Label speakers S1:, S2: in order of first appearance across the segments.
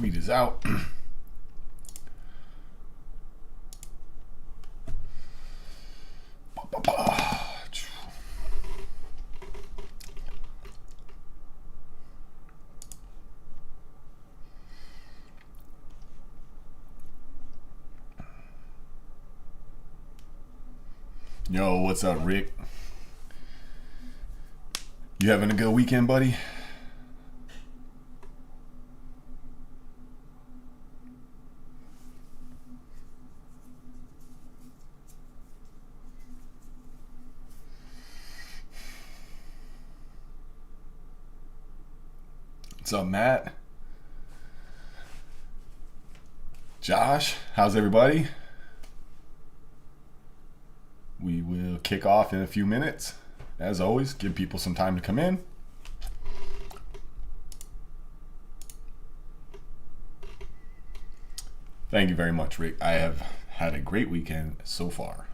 S1: tweet is out. Yo, what's up, Rick? You having a good weekend, buddy? What's up, Matt? Josh, how's everybody? We will kick off in a few minutes. As always, give people some time to come in. Thank you very much, Rick. I have had a great weekend so far.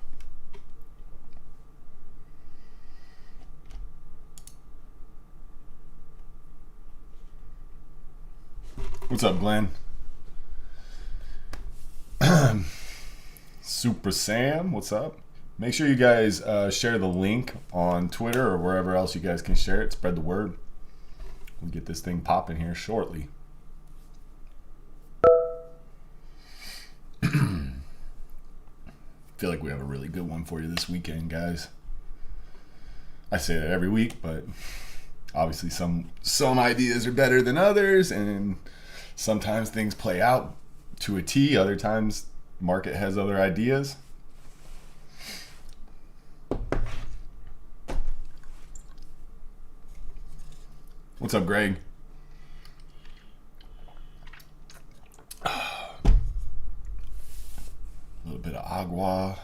S1: What's up, Glenn? Super Sam, what's up? Make sure you guys share the link on Twitter or wherever else you guys can share it. Spread the word. We'll get this thing popping here shortly. Feel like we have a really good one for you this weekend, guys. I say that every week, but obviously some ideas are better than others, and sometimes things play out to a T. Other times, market has other ideas. What's up, Greg? A little bit of agua.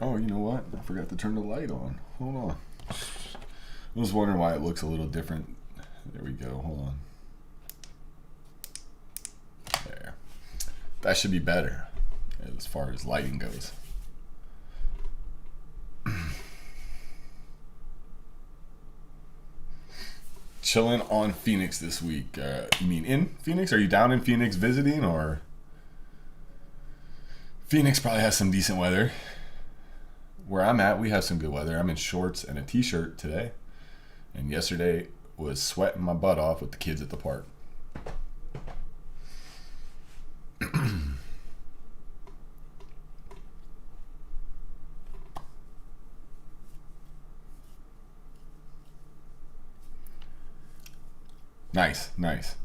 S1: Oh, you know what? I forgot to turn the light on. Hold on. I was wondering why it looks a little different. There we go. Hold on. There. That should be better as far as lighting goes. Chilling on Phoenix this week. You mean in Phoenix? Are you down in Phoenix visiting, or? Phoenix probably has some decent weather. Where I'm at, we have some good weather. I'm in shorts and a t-shirt today. And yesterday was sweating my butt off with the kids at the park. Nice, nice.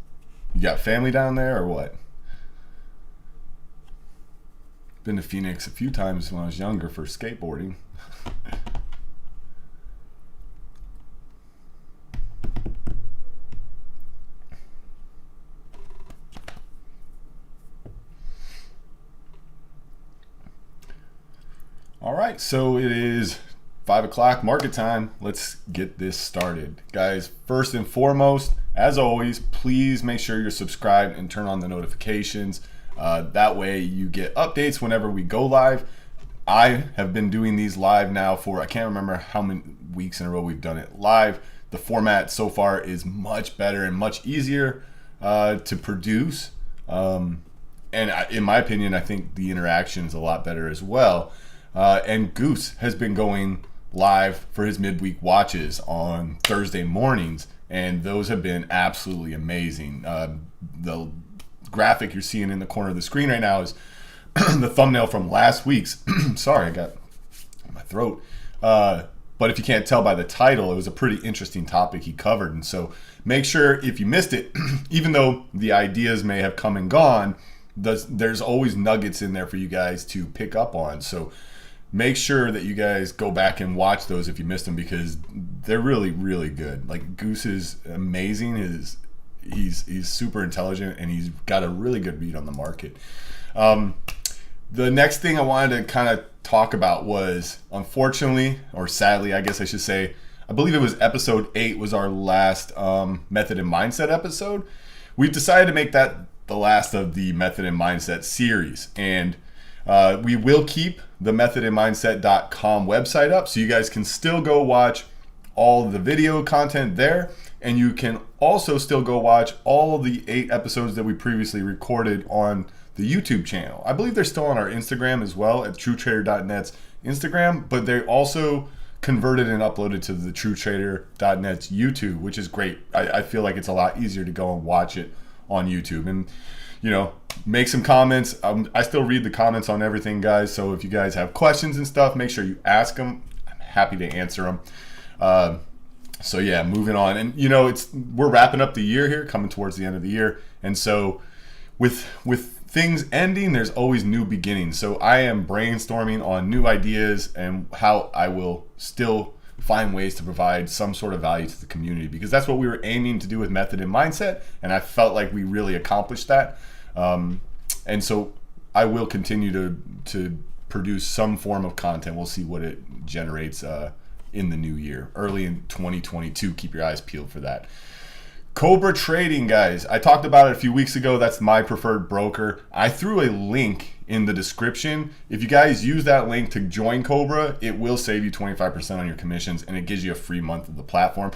S1: You got family down there or what? Been to Phoenix a few times when I was younger for skateboarding. All right, so it is 5 o'clock market time. Let's get this started. Guys, first and foremost, as always, please make sure you're subscribed and turn on the notifications. That way you get updates whenever we go live. I have been doing these live now for, I can't remember how many weeks in a row we've done it live. The format so far is much better and much easier to produce. In my opinion, I think the interaction is a lot better as well. And Goose has been going live for his midweek watches on Thursday mornings, and those have been absolutely amazing. The graphic you're seeing in the corner of the screen right now is the thumbnail from last week's. Sorry, I got my throat. But if you can't tell by the title, it was a pretty interesting topic he covered. And so make sure if you missed it, even though the ideas may have come and gone, there's always nuggets in there for you guys to pick up on. So make sure that you guys go back and watch those if you missed them, because they're really, really good. Like, Goose is amazing. He's super intelligent, and he's got a really good read on the market. The next thing I wanted to kind of talk about was, unfortunately, or sadly, I guess I should say, I believe it was episode 8 was our last method and mindset episode. We've decided to make that the last of the Method and Mindset series. And we will keep the methodandmindset.com website up, so you guys can still go watch all the video content there. And you can also still go watch all the 8 episodes that we previously recorded on the YouTube channel. I believe they're still on our Instagram as well, at truetrader.net's Instagram, but they're also converted and uploaded to the truetrader.net's YouTube, which is great. I feel like it's a lot easier to go and watch it on YouTube. And, you know, make some comments. I still read the comments on everything, guys. So if you guys have questions and stuff, make sure you ask them. I'm happy to answer them. So yeah, moving on. And you know, we're wrapping up the year here, coming towards the end of the year. And so with things ending, there's always new beginnings. So I am brainstorming on new ideas and how I will still find ways to provide some sort of value to the community, because that's what we were aiming to do with Method and Mindset. And I felt like we really accomplished that. And so I will continue to produce some form of content. We'll see what it generates, in the new year, early in 2022. Keep your eyes peeled for that. Cobra Trading, guys. I talked about it a few weeks ago. That's my preferred broker. I threw a link in the description. If you guys use that link to join Cobra, it will save you 25% on your commissions, and it gives you a free month of the platform.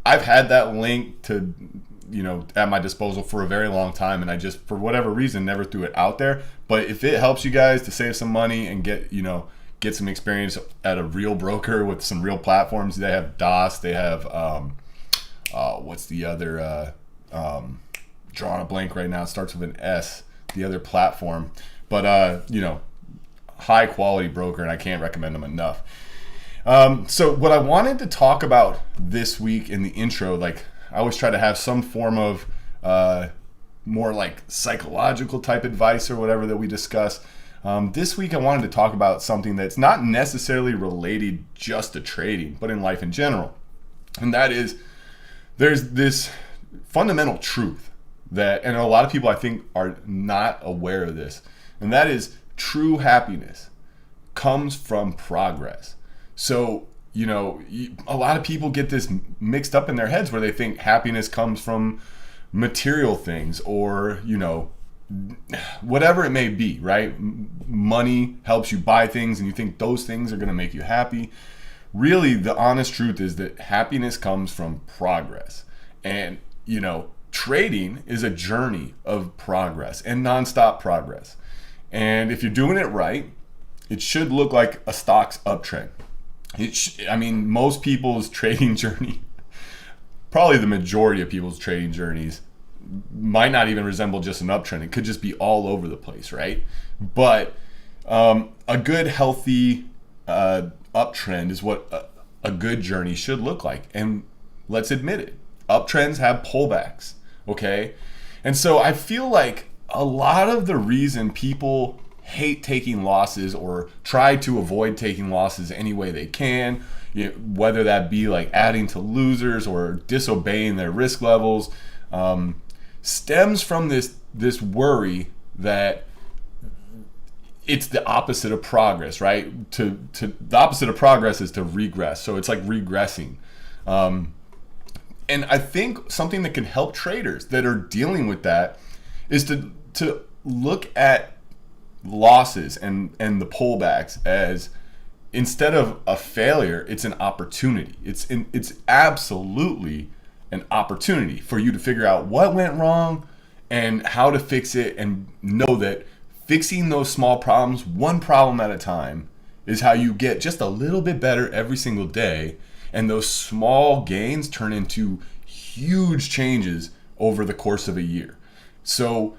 S1: I've had that link at my disposal for a very long time, and I just, for whatever reason, never threw it out there. But if it helps you guys to save some money and get some experience at a real broker with some real platforms. They have DOS. They have, what's the other, drawing a blank right now. It starts with an S, the other platform. But, high quality broker, and I can't recommend them enough. So what I wanted to talk about this week in the intro, like I always try to have some form of more like psychological type advice or whatever that we discuss. This week I wanted to talk about something that's not necessarily related just to trading, but in life in general. And that is, there's this fundamental truth that, and a lot of people I think are not aware of this, and that is true happiness comes from progress. So, a lot of people get this mixed up in their heads where they think happiness comes from material things or, whatever it may be, right? Money helps you buy things and you think those things are going to make you happy. Really, the honest truth is that happiness comes from progress. And, trading is a journey of progress and nonstop progress. And if you're doing it right, it should look like a stock's uptrend. Most people's trading journey, probably the majority of people's trading journeys, might not even resemble just an uptrend. It could just be all over the place, right? But a good, healthy uptrend is what a good journey should look like. And let's admit it, uptrends have pullbacks, okay? And so I feel like a lot of the reason people hate taking losses or try to avoid taking losses any way they can, whether that be like adding to losers or disobeying their risk levels, stems from this worry that it's the opposite of progress, right? To the opposite of progress is to regress. So it's like regressing. And I think something that can help traders that are dealing with that is to look at losses and the pullbacks as, instead of a failure, it's an opportunity. It's absolutely an opportunity for you to figure out what went wrong and how to fix it, and know that fixing those small problems, one problem at a time, is how you get just a little bit better every single day. And those small gains turn into huge changes over the course of a year. So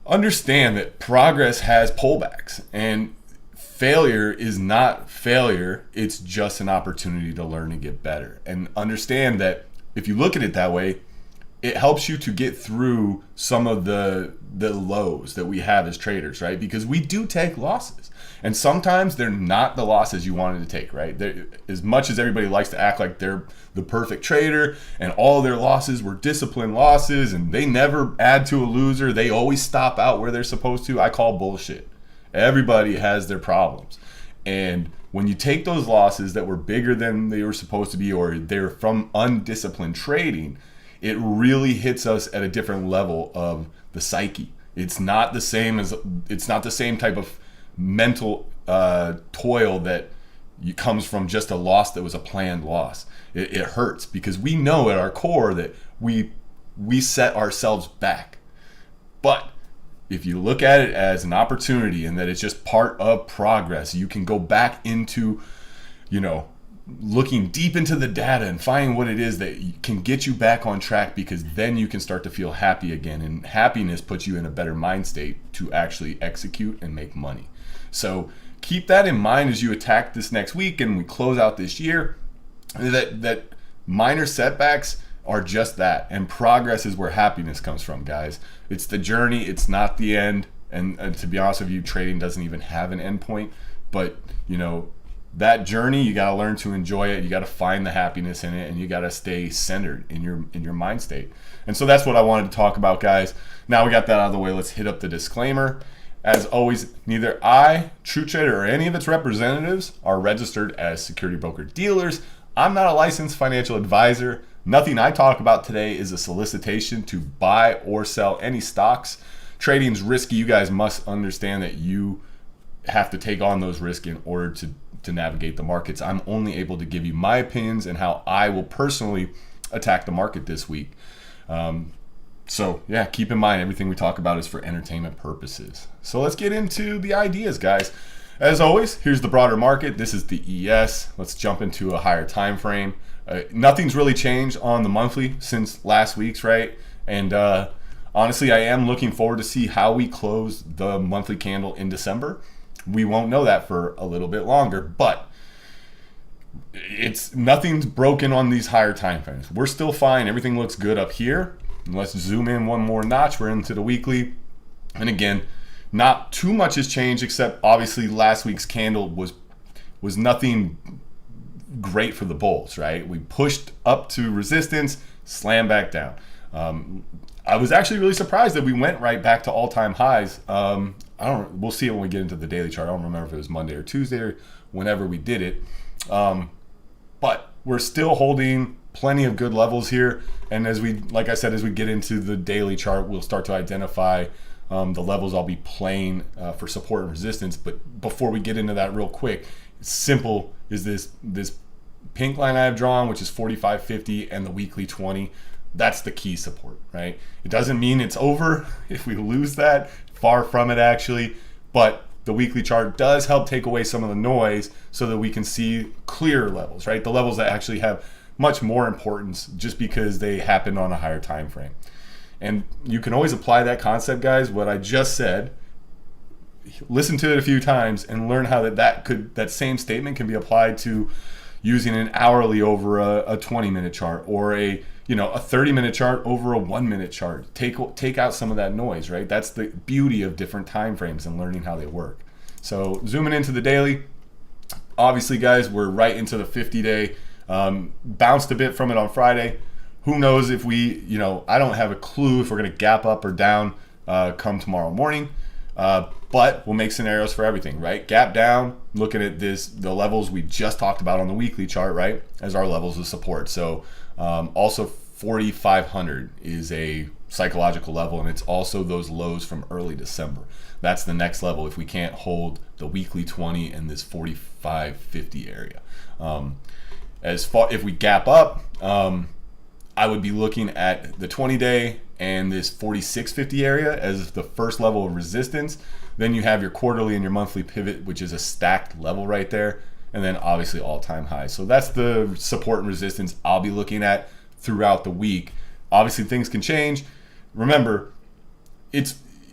S1: understand that progress has pullbacks, and failure is not failure. It's just an opportunity to learn and get better. And understand that if you look at it that way, it helps you to get through some of the lows that we have as traders, right? Because we do take losses, and sometimes they're not the losses you wanted to take, right? As much as everybody likes to act like they're the perfect trader and all their losses were disciplined losses and they never add to a loser, they always stop out where they're supposed to, I call bullshit. Everybody has their problems. And when you take those losses that were bigger than they were supposed to be, or they're from undisciplined trading, it really hits us at a different level of the psyche. It's not the same type of mental toil that comes from just a loss that was a planned loss. It hurts because we know at our core that we set ourselves back. But if you look at it as an opportunity and that it's just part of progress, you can go back into, looking deep into the data and finding what it is that can get you back on track, because then you can start to feel happy again, and happiness puts you in a better mind state to actually execute and make money. So keep that in mind as you attack this next week and we close out this year, that minor setbacks are just that, and progress is where happiness comes from, guys. It's the journey, it's not the end. And to be honest with you, trading doesn't even have an end point. But that journey, you got to learn to enjoy it. You got to find the happiness in it, and you got to stay centered in your mind state. And so that's what I wanted to talk about, guys. Now we got that out of the way, let's hit up the disclaimer. As always, neither I, True Trader, or any of its representatives are registered as security broker dealers. I'm not a licensed financial advisor. Nothing I talk about today is a solicitation to buy or sell any stocks. Trading's risky. You guys must understand that you have to take on those risks in order to navigate the markets. I'm only able to give you my opinions and how I will personally attack the market this week. So yeah, keep in mind everything we talk about is for entertainment purposes. So let's get into the ideas, guys. As always, here's the broader market. This is the ES. Let's jump into a higher time frame. Nothing's really changed on the monthly since last week's, right? And honestly, I am looking forward to see how we close the monthly candle in December. We won't know that for a little bit longer, but nothing's broken on these higher time frames. We're still fine. Everything looks good up here. And let's zoom in one more notch. We're into the weekly. And again, not too much has changed, except obviously last week's candle was nothing great for the bulls, right? We pushed up to resistance, slammed back down. I was actually really surprised that we went right back to all-time highs. We'll see it when we get into the daily chart. I don't remember if it was Monday or Tuesday or whenever we did it. But we're still holding plenty of good levels here. And as we get into the daily chart, we'll start to identify the levels I'll be playing for support and resistance. But before we get into that real quick, simple is this pink line I have drawn, which is 45.50, and the weekly 20. That's the key support, right? It doesn't mean it's over if we lose that. Far from it, actually. But the weekly chart does help take away some of the noise so that we can see clearer levels, right? The levels that actually have much more importance just because they happen on a higher time frame. And you can always apply that concept, guys, what I just said. Listen to it a few times and learn how that same statement can be applied to using an hourly over a 20-minute chart, or a 30-minute chart over a 1-minute chart. Take out some of that noise, right? That's the beauty of different time frames and learning how they work. So zooming into the daily, obviously, guys, we're right into the 50-day. Bounced a bit from it on Friday. Who knows if I don't have a clue if we're going to gap up or down come tomorrow morning. But we'll make scenarios for everything, right? Gap down, looking at the levels we just talked about on the weekly chart, right, as our levels of support. So also 4,500 is a psychological level, and it's also those lows from early December. That's the next level if we can't hold the weekly 20 and this 45.50 area. If we gap up, I would be looking at the 20-day and this 46.50 area as the first level of resistance. Then you have your quarterly and your monthly pivot, which is a stacked level right there. And then obviously all-time highs. So that's the support and resistance I'll be looking at throughout the week. Obviously things can change. Remember,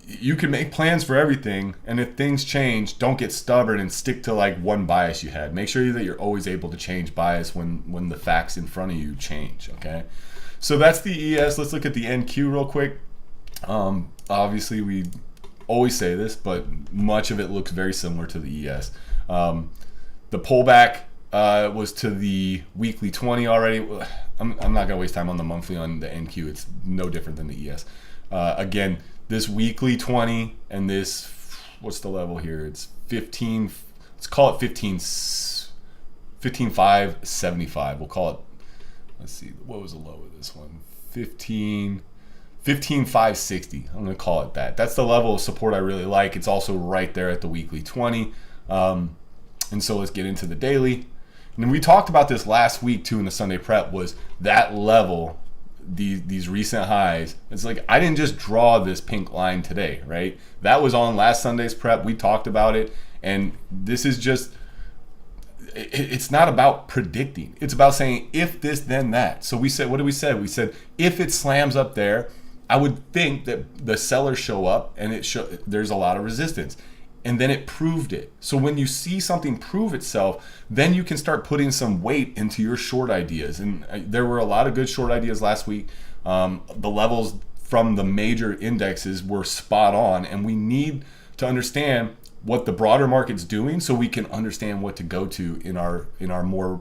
S1: you can make plans for everything, and if things change, don't get stubborn and stick to like one bias you had. Make sure that you're always able to change bias when the facts in front of you change, okay? So that's the ES. Let's look at the NQ real quick. Obviously, we always say this, but much of it looks very similar to the ES. The pullback was to the weekly 20 already. I'm not going to waste time on the monthly on the NQ. It's no different than the ES. Again, this weekly 20 and this, what's the level here? It's 15, let's call it 15.575. We'll call it, let's see, what was the low of this one? 15.5 15,560. I'm going to call it that. That's the level of support I really like. It's also right there at the weekly 20. And so let's get into the daily. And we talked about this last week too in the Sunday prep, was that level, these recent highs. It's like I didn't just draw this pink line today, right? That was on last Sunday's prep. We talked about it. And this is just, it's not about predicting. It's about saying if this, then that. So we said, what did we say? We said if it slams up there, I would think that the sellers show up and there's a lot of resistance. And then it proved it. So when you see something prove itself, then you can start putting some weight into your short ideas. And there were a lot of good short ideas last week. The levels from the major indexes were spot on, and we need to understand what the broader market's doing so we can understand what to go to in our more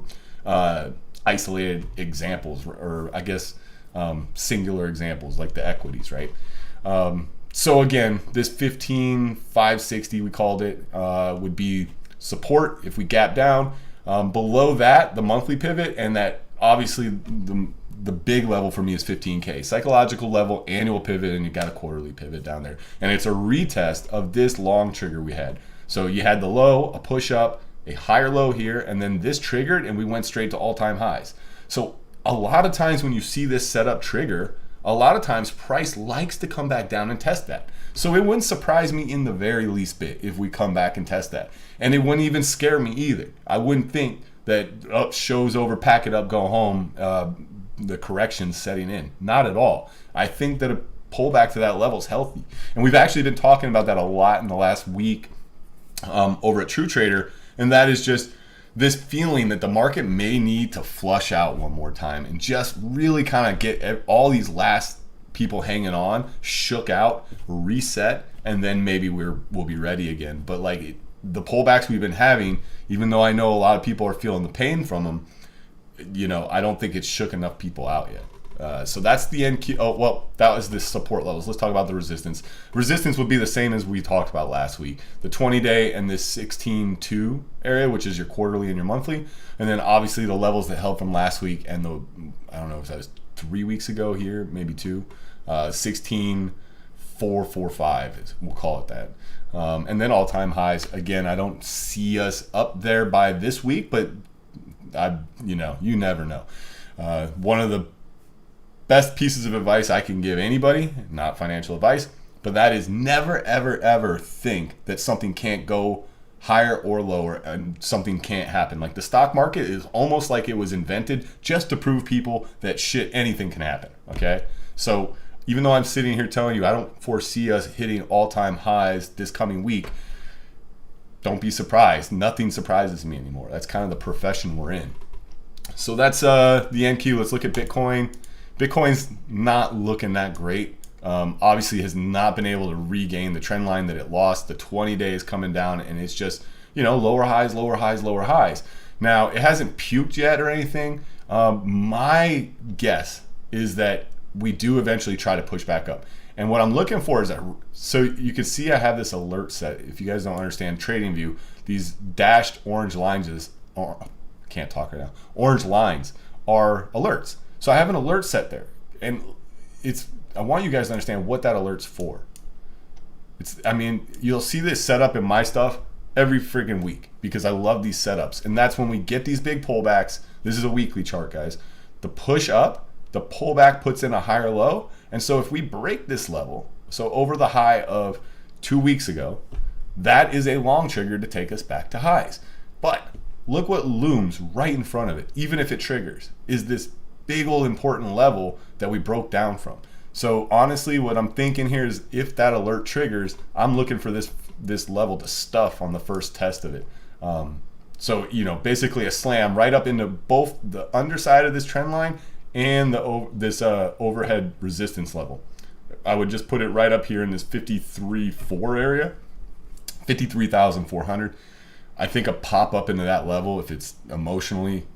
S1: isolated examples, or I guess singular examples like the equities, right? So again, this 15,560 we called it would be support if we gap down. Below that, the monthly pivot, and that obviously the big level for me is 15K. Psychological level, annual pivot, and you got a quarterly pivot down there. And it's a retest of this long trigger we had. So you had the low, a push up, a higher low here, and then this triggered and we went straight to all-time highs. So a lot of times when you see this setup trigger, a lot of times price likes to come back down and test that. So it wouldn't surprise me in the very least bit if we come back and test that. And it wouldn't even scare me either. I wouldn't think that show's over, pack it up, go home, the correction's setting in. Not at all. I think that a pullback to that level is healthy. And we've actually been talking about that a lot in the last week over at True Trader. And that is just this feeling that the market may need to flush out one more time and just really kind of get all these last people hanging on shook out, reset, and then maybe we'll be ready again. But like the pullbacks we've been having, even though I know a lot of people are feeling the pain from them, I don't think it's shook enough people out yet. So that's the NQ. Oh, well, that was the support levels. Let's talk about the resistance. Resistance would be the same as we talked about last week. The 20-day and this 16.2 area, which is your quarterly and your monthly. And then obviously the levels that held from last week and I don't know if that was 3 weeks ago here, maybe 2. 16.445, we'll call it that. And then all-time highs. Again, I don't see us up there by this week, but you never know. One of the best pieces of advice I can give anybody, not financial advice, but that is never, ever, ever think that something can't go higher or lower and something can't happen. Like the stock market is almost like it was invented just to prove people that anything can happen. Okay, so even though I'm sitting here telling you I don't foresee us hitting all-time highs this coming week, don't be surprised. Nothing surprises me anymore. That's kind of the profession we're in. So that's the NQ. Let's look at Bitcoin. Bitcoin's not looking that great. Obviously has not been able to regain the trend line that it lost. The 20-day is coming down, and it's just, lower highs, lower highs, lower highs. Now, it hasn't puked yet or anything. My guess is that we do eventually try to push back up. And what I'm looking for is so you can see I have this alert set. If you guys don't understand TradingView, these dashed orange lines can't talk right now. Orange lines are alerts. So I have an alert set there, and I want you guys to understand what that alert's for. You'll see this set up in my stuff every freaking week because I love these setups. And that's when we get these big pullbacks. This is a weekly chart, guys. The push up, the pullback puts in a higher low. And so if we break this level, so over the high of 2 weeks ago, that is a long trigger to take us back to highs. But look what looms right in front of it, even if it triggers, is this big old important level that we broke down from. So honestly, what I'm thinking here is if that alert triggers, I'm looking for this level to stuff on the first test of it. So basically a slam right up into both the underside of this trend line and this overhead resistance level. I would just put it right up here in this 53.4 area, 53,400. I think a pop up into that level, if it's emotionally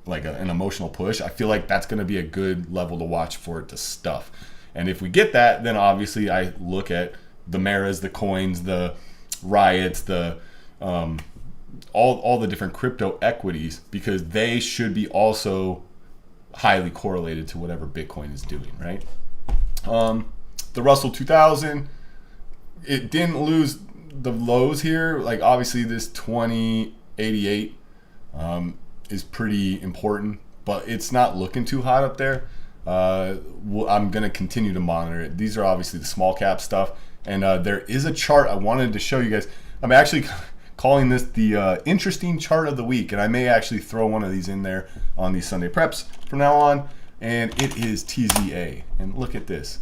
S1: like an emotional push, I feel like that's going to be a good level to watch for it to stuff. And if we get that, then obviously I look at the Maras, the coins, the riots, the all the different crypto equities, because they should be also highly correlated to whatever Bitcoin is doing, right? The Russell 2000, it didn't lose the lows here. Like obviously this 2088 is pretty important, but it's not looking too hot up there. I'm going to continue to monitor it. These are obviously the small cap stuff. And there is a chart I wanted to show you guys. I'm actually calling this the interesting chart of the week. And I may actually throw one of these in there on these Sunday preps from now on. And it is TZA. And look at this.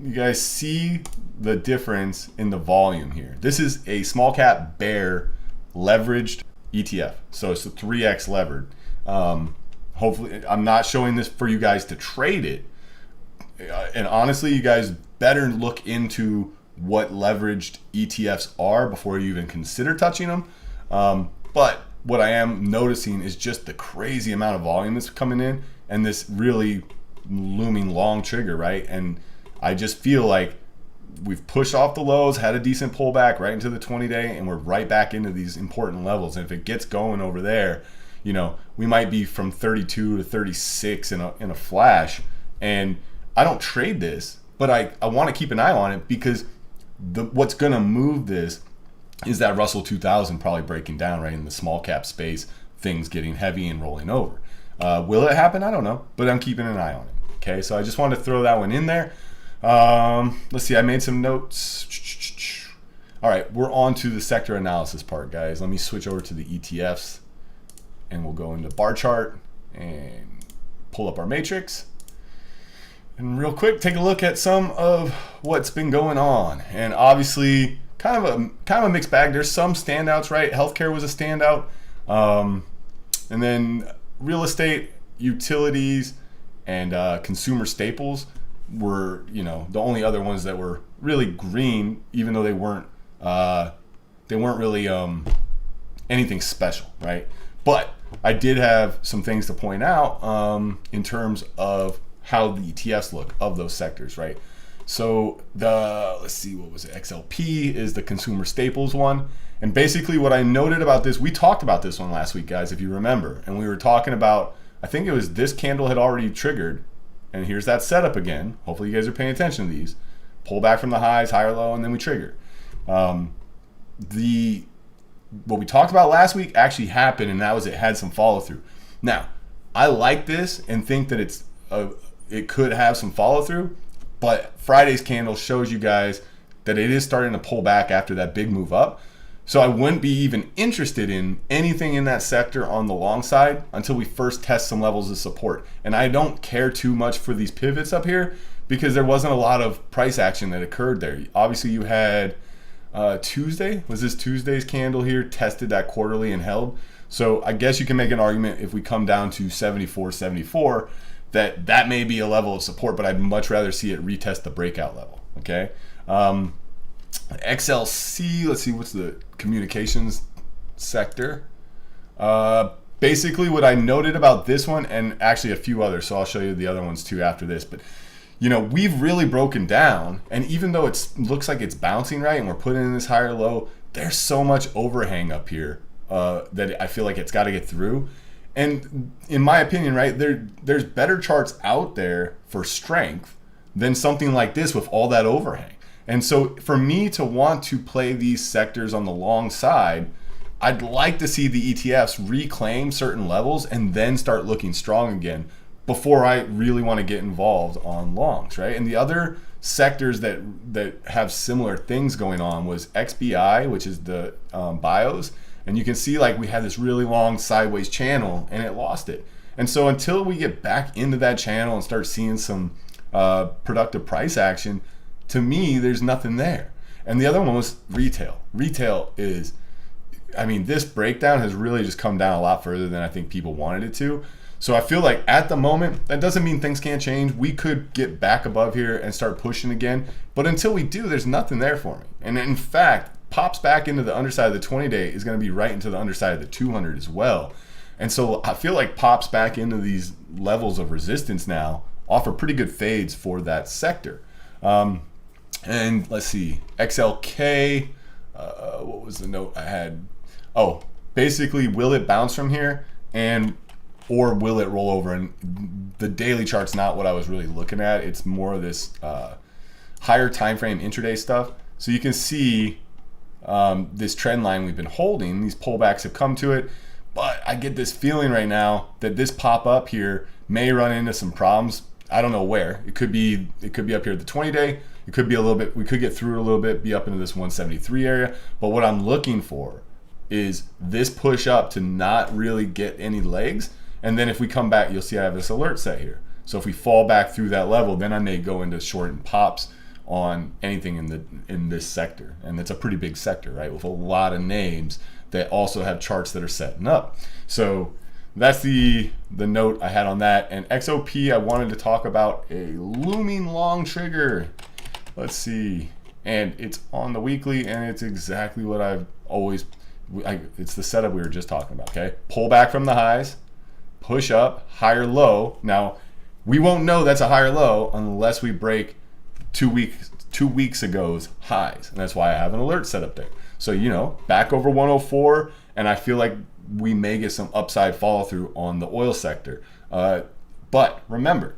S1: You guys see the difference in the volume here. This is a small cap bear leveraged ETF. So it's a 3x levered. Hopefully, I'm not showing this for you guys to trade it. And honestly, you guys better look into what leveraged ETFs are before you even consider touching them. But what I am noticing is just the crazy amount of volume that's coming in and this really looming long trigger, right? And I just feel like we've pushed off the lows, had a decent pullback right into the 20-day, and we're right back into these important levels. And if it gets going over there, you know, we might be from 32 to 36 in a flash. And I don't trade this, but I want to keep an eye on it because what's going to move this is that Russell 2000 probably breaking down right in the small cap space, things getting heavy and rolling over. Will it happen? I don't know, but I'm keeping an eye on it. Okay, so I just wanted to throw that one in there. Let's see, I made some notes. All right, we're on to the sector analysis part, guys. Let me switch over to the ETFs and we'll go into bar chart and pull up our matrix. And real quick, take a look at some of what's been going on. And obviously, kind of a mixed bag. There's some standouts, right? Healthcare was a standout. And then real estate, utilities, and consumer staples were, you know, the only other ones that were really green, even though they weren't really anything special, right? But I did have some things to point out in terms of how the ETFs look of those sectors, right? So let's see, what was it? XLP is the consumer staples one. And basically what I noted about this, we talked about this one last week, guys, if you remember. And we were talking about, I think it was this candle had already triggered. And here's that setup again. Hopefully you guys are paying attention to these. Pull back from the highs, higher low, and then we trigger. What we talked about last week actually happened, and that was it had some follow through. Now, I like this and think that it could have some follow through, but Friday's candle shows you guys that it is starting to pull back after that big move up. So I wouldn't be even interested in anything in that sector on the long side until we first test some levels of support. And I don't care too much for these pivots up here because there wasn't a lot of price action that occurred there. Obviously you had Tuesday, was this Tuesday's candle here, tested that quarterly and held. So I guess you can make an argument if we come down to 74.74 that may be a level of support, but I'd much rather see it retest the breakout level, okay? XLC, let's see, what's the communications sector? Basically what I noted about this one, and actually a few others, so I'll show you the other ones too after this, but you know, we've really broken down, and even though it looks like it's bouncing right and we're putting in this higher low, there's so much overhang up here that I feel like it's got to get through. And in my opinion, right, there's better charts out there for strength than something like this with all that overhang. And so for me to want to play these sectors on the long side, I'd like to see the ETFs reclaim certain levels and then start looking strong again before I really want to get involved on longs, right? And the other sectors that have similar things going on was XBI, which is the bios. And you can see like we had this really long sideways channel and it lost it. And so until we get back into that channel and start seeing some productive price action, to me, there's nothing there. And the other one was retail. Retail is, I mean, this breakdown has really just come down a lot further than I think people wanted it to. So I feel like at the moment, that doesn't mean things can't change. We could get back above here and start pushing again. But until we do, there's nothing there for me. And in fact, pops back into the underside of the 20-day is going to be right into the underside of the 200 as well. And so I feel like pops back into these levels of resistance now offer pretty good fades for that sector. And let's see, XLK, what was the note I had? Oh, basically, will it bounce from here? And or will it roll over? And the daily chart's not what I was really looking at. It's more of this higher time frame intraday stuff. So you can see this trend line we've been holding. These pullbacks have come to it, but I get this feeling right now that this pop up here may run into some problems. I don't know where. It could be up here at the 20-day. It could be a little bit. We could get through it a little bit, be up into this 173 area. But what I'm looking for is this push up to not really get any legs. And then if we come back, you'll see I have this alert set here. So if we fall back through that level, then I may go into short and pops on anything in this sector. And it's a pretty big sector, right? With a lot of names that also have charts that are setting up. So that's the note I had on that. And XOP, I wanted to talk about a looming long trigger. Let's see. And it's on the weekly, and it's exactly what I've always, it's the setup we were just talking about, okay? Pull back from the highs, push up, higher low. Now, we won't know that's a higher low unless we break 2 weeks ago's highs. And that's why I have an alert set up there. So, you know, back over 104, and I feel like we may get some upside follow through on the oil sector. But remember,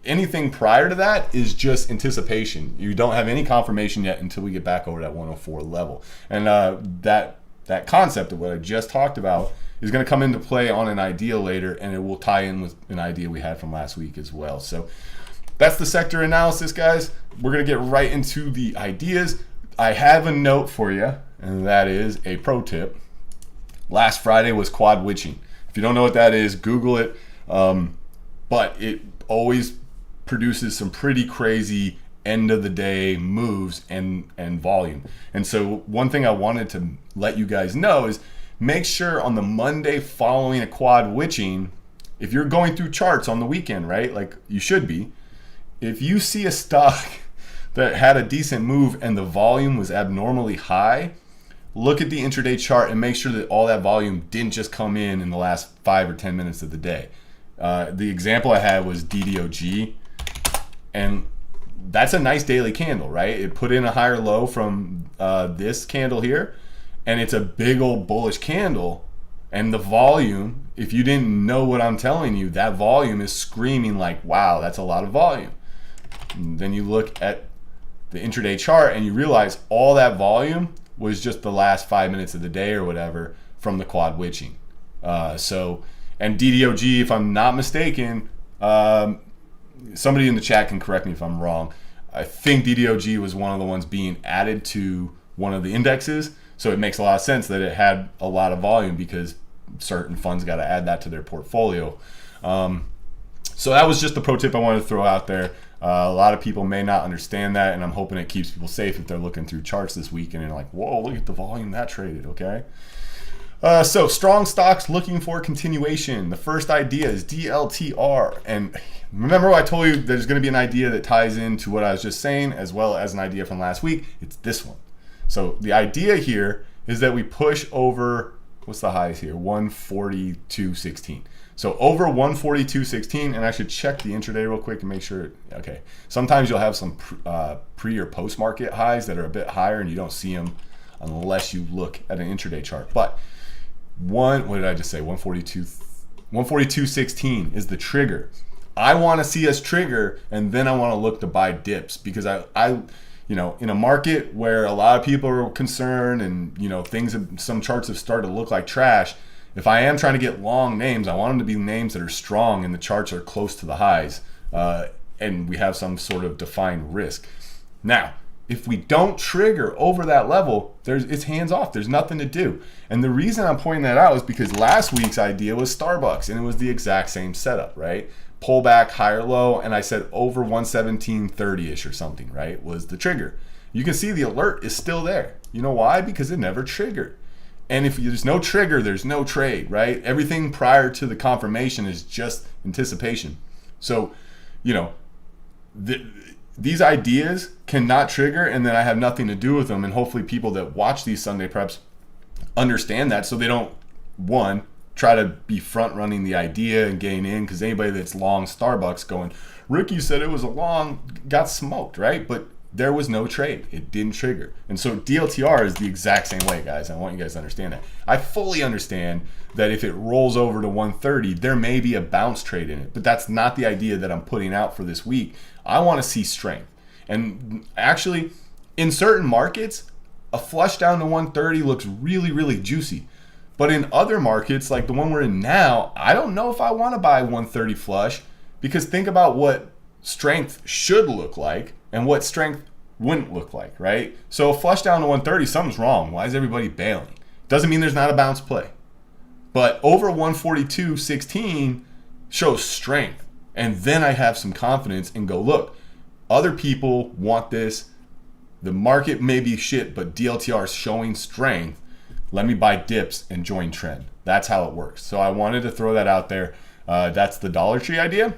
S1: anything prior to that is just anticipation. You don't have any confirmation yet until we get back over that 104 level. And that concept of what I just talked about is going to come into play on an idea later, and it will tie in with an idea we had from last week as well. So that's the sector analysis, guys. We're going to get right into the ideas. I have a note for you, and that is a pro tip. Last Friday was quad witching. If you don't know what that is, Google it. But it always produces some pretty crazy end of the day moves and volume. And so one thing I wanted to let you guys know is make sure on the Monday following a quad witching, if you're going through charts on the weekend, right? Like you should be. If you see a stock that had a decent move and the volume was abnormally high, look at the intraday chart and make sure that all that volume didn't just come in the last 5 or 10 minutes of the day. The example I had was DDOG, and that's a nice daily candle, right? It put in a higher low from this candle here, and it's a big old bullish candle. And the volume, if you didn't know what I'm telling you, that volume is screaming like, wow, that's a lot of volume. And then you look at the intraday chart and you realize all that volume was just the last 5 minutes of the day or whatever from the quad witching. And DDOG, if I'm not mistaken, somebody in the chat can correct me if I'm wrong. I think DDOG was one of the ones being added to one of the indexes. So it makes a lot of sense that it had a lot of volume because certain funds got to add that to their portfolio. So that was just the pro tip I wanted to throw out there. A lot of people may not understand that, and I'm hoping it keeps people safe if they're looking through charts this week and they're like, whoa, look at the volume that traded, okay? So strong stocks looking for continuation. The first idea is DLTR. And remember I told you there's going to be an idea that ties into what I was just saying as well as an idea from last week. It's this one. So the idea here is that we push over, what's the highs here? 142.16. So over 142.16, and I should check the intraday real quick and make sure, okay. Sometimes you'll have some pre or post market highs that are a bit higher and you don't see them unless you look at an intraday chart. But what did I just say? 142.16 is the trigger. I want to see us trigger, and then I want to look to buy dips because I in a market where a lot of people are concerned and some charts have started to look like trash. If I am trying to get long names, I want them to be names that are strong and the charts are close to the highs, and we have some sort of defined risk. Now, if we don't trigger over that level, it's hands off. There's nothing to do. And the reason I'm pointing that out is because last week's idea was Starbucks, and it was the exact same setup, right? Pull back, higher low, and I said over 117.30-ish or something, right, was the trigger. You can see the alert is still there. You know why? Because it never triggered. And if there's no trigger, there's no trade, right? Everything prior to the confirmation is just anticipation. So, these ideas cannot trigger, and then I have nothing to do with them. And hopefully people that watch these Sunday preps understand that, so they don't, one, try to be front running the idea and getting in, because anybody that's long Starbucks going, Ricky said it was a long, got smoked, right? But there was no trade. It didn't trigger. And so DLTR is the exact same way, guys. I want you guys to understand that. I fully understand that if it rolls over to 130, there may be a bounce trade in it, but that's not the idea that I'm putting out for this week. I want to see strength. And actually, in certain markets, a flush down to 130 looks really, really juicy. But in other markets, like the one we're in now, I don't know if I want to buy 130 flush, because think about what strength should look like and what strength wouldn't look like, right? So a flush down to 130, something's wrong. Why is everybody bailing? Doesn't mean there's not a bounce play. But over 142.16 shows strength. And then I have some confidence and go, look, other people want this. The market may be shit, but DLTR is showing strength. Let me buy dips and join trend. That's how it works. So I wanted to throw that out there. That's the Dollar Tree idea.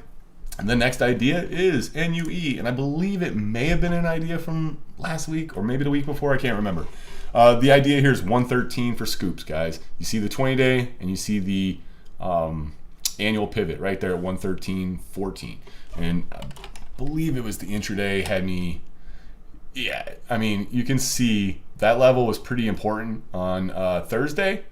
S1: And the next idea is NUE. And I believe it may have been an idea from last week or maybe the week before. I can't remember. The idea here is 113 for scoops, guys. You see the 20-day and you see the annual pivot right there at 113.14. And I believe it was the intraday had me, yeah, I mean, you can see that level was pretty important on Thursday.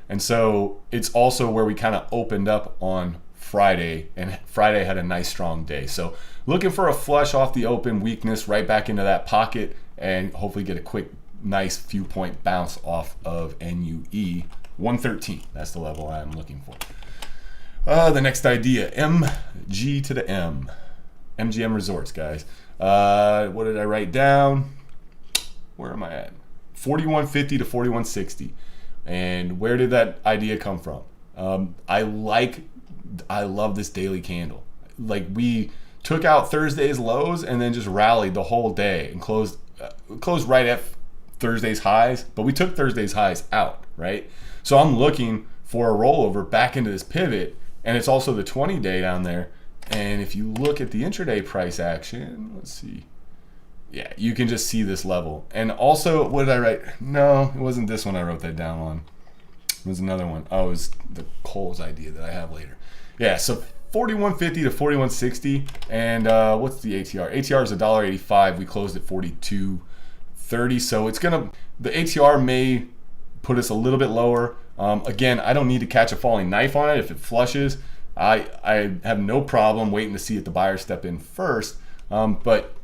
S1: And so it's also where we kind of opened up on Friday, and Friday had a nice strong day. So looking for a flush off the open, weakness right back into that pocket, and hopefully get a quick, nice few point bounce off of NUE 113. That's the level I'm looking for. The next idea, MG to the M. MGM Resorts, guys. What did I write down? Where am I at? 4150 to 4160. And where did that idea come from? I love this daily candle. Like, we took out Thursday's lows and then just rallied the whole day and closed right at Thursday's highs, but we took Thursday's highs out, right? So I'm looking for a rollover back into this pivot, and it's also the 20-day down there. And if you look at the intraday price action, let's see. Yeah, you can just see this level. And also, what did I write? No, it wasn't this one I wrote that down on. It was another one. Oh, it was the Coles idea that I have later. Yeah, so 4150 to 4160. And what's the ATR? ATR is $1.85. We closed at 42.30. So it's gonna, the ATR may put us a little bit lower. Again, I don't need to catch a falling knife on it. If it flushes, I have no problem waiting to see if the buyers step in first. But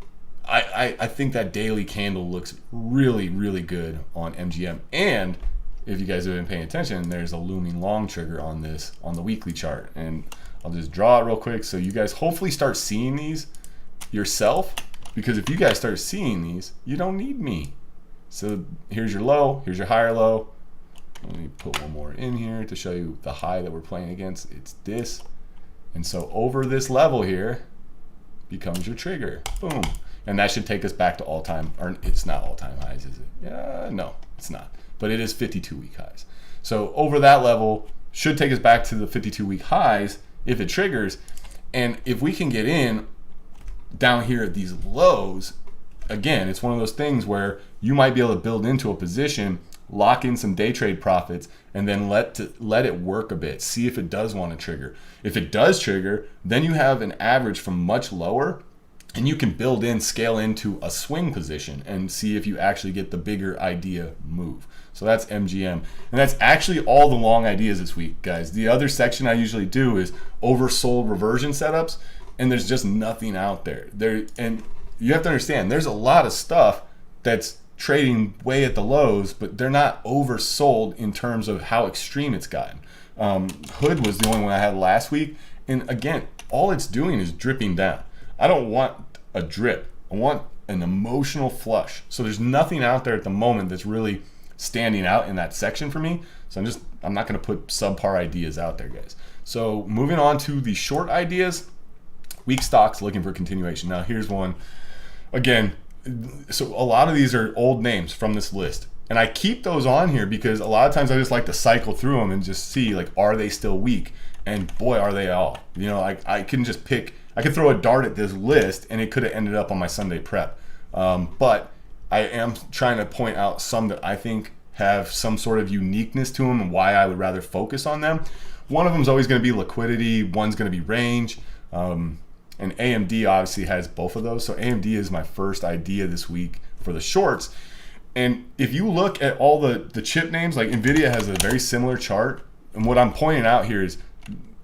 S1: I think that daily candle looks really, really good on MGM. And if you guys have been paying attention, there's a looming long trigger on this on the weekly chart. And I'll just draw it real quick so you guys hopefully start seeing these yourself. Because if you guys start seeing these, you don't need me. So here's your low, here's your higher low. Let me put one more in here to show you the high that we're playing against. It's this. And so over this level here becomes your trigger. Boom. And that should take us back to all-time, or it's not all-time highs, is it? Yeah, no, it's not. But it is 52-week highs. So over that level should take us back to the 52-week highs if it triggers. And if we can get in down here at these lows, again, it's one of those things where you might be able to build into a position, lock in some day trade profits, and then let it work a bit. See if it does want to trigger. If it does trigger, then you have an average from much lower, and you can build in, scale into a swing position and see if you actually get the bigger idea move. So that's MGM. And that's actually all the long ideas this week, guys. The other section I usually do is oversold reversion setups, and there's just nothing out there. And you have to understand, there's a lot of stuff that's trading way at the lows, but they're not oversold in terms of how extreme it's gotten. Hood was the only one I had last week. And again, all it's doing is dripping down. I don't want a drip. I want an emotional flush. So there's nothing out there at the moment that's really standing out in that section for me. So I'm not going to put subpar ideas out there, guys. So moving on to the short ideas, weak stocks looking for continuation. Now here's one. Again, so a lot of these are old names from this list. And I keep those on here because a lot of times I just like to cycle through them and just see, like, are they still weak? And boy, are they all. You know, I can just pick, I could throw a dart at this list and it could have ended up on my Sunday prep. But I am trying to point out some that I think have some sort of uniqueness to them and why I would rather focus on them. One of them is always going to be liquidity. One's going to be range. And AMD obviously has both of those. So AMD is my first idea this week for the shorts. And if you look at all the chip names, like NVIDIA has a very similar chart. And what I'm pointing out here is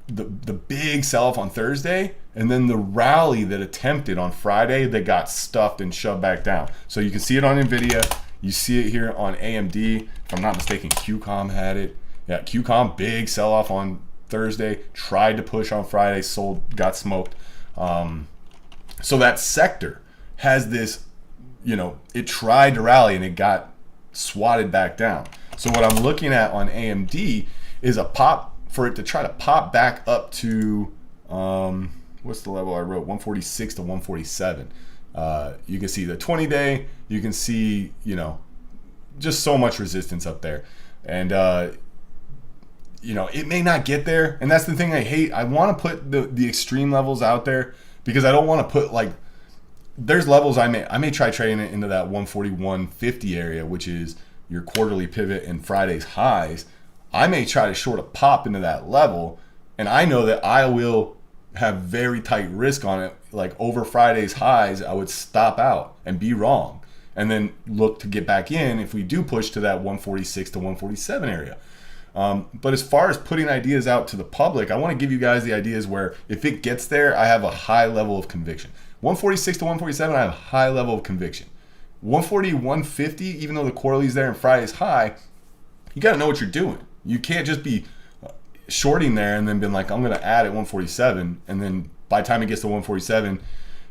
S1: the big sell-off on Thursday, and then the rally that attempted on Friday that got stuffed and shoved back down. So you can see it on NVIDIA. You see it here on AMD. If I'm not mistaken, QCOM had it. Yeah, QCOM, big sell-off on Thursday. Tried to push on Friday, sold, got smoked. So that sector has this, it tried to rally and it got swatted back down. So what I'm looking at on AMD is a pop for it to try to pop back up to, what's the level I wrote? 146 to 147. You can see the 20-day, you can see, just so much resistance up there. And, it may not get there. And that's the thing I hate. I want to put the extreme levels out there because I don't want to put there's levels I may try trading it into that 141.50 area, which is your quarterly pivot and Friday's highs. I may try to short a pop into that level, and I know that I will have very tight risk on it. Like over Friday's highs, I would stop out and be wrong, and then look to get back in if we do push to that 146 to 147 area. But as far as putting ideas out to the public, I want to give you guys the ideas where if it gets there, I have a high level of conviction. 146 to 147, I have a high level of conviction. 140, 150, even though the quarterly's there and Friday's high, you got to know what you're doing. You can't just be shorting there and then being like, I'm going to add at 147. And then by the time it gets to 147,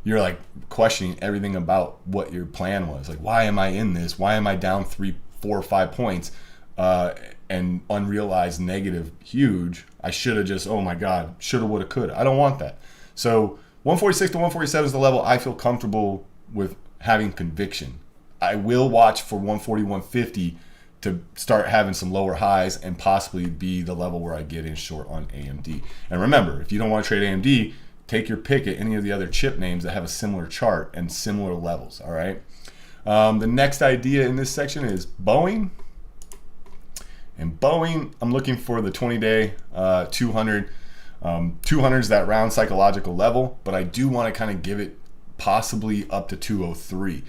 S1: you're like questioning everything about what your plan was. Like, why am I in this? Why am I down 3, 4, or 5 points? And unrealized negative huge. I should have just, oh my God, shoulda, woulda, coulda. I don't want that. So 146 to 147 is the level I feel comfortable with having conviction. I will watch for 140, 150 to start having some lower highs and possibly be the level where I get in short on AMD. And remember, if you don't want to trade AMD, take your pick at any of the other chip names that have a similar chart and similar levels, all right? The next idea in this section is Boeing. And Boeing, I'm looking for the 20-day 200. 200 is that round psychological level, but I do want to kind of give it possibly up to 203.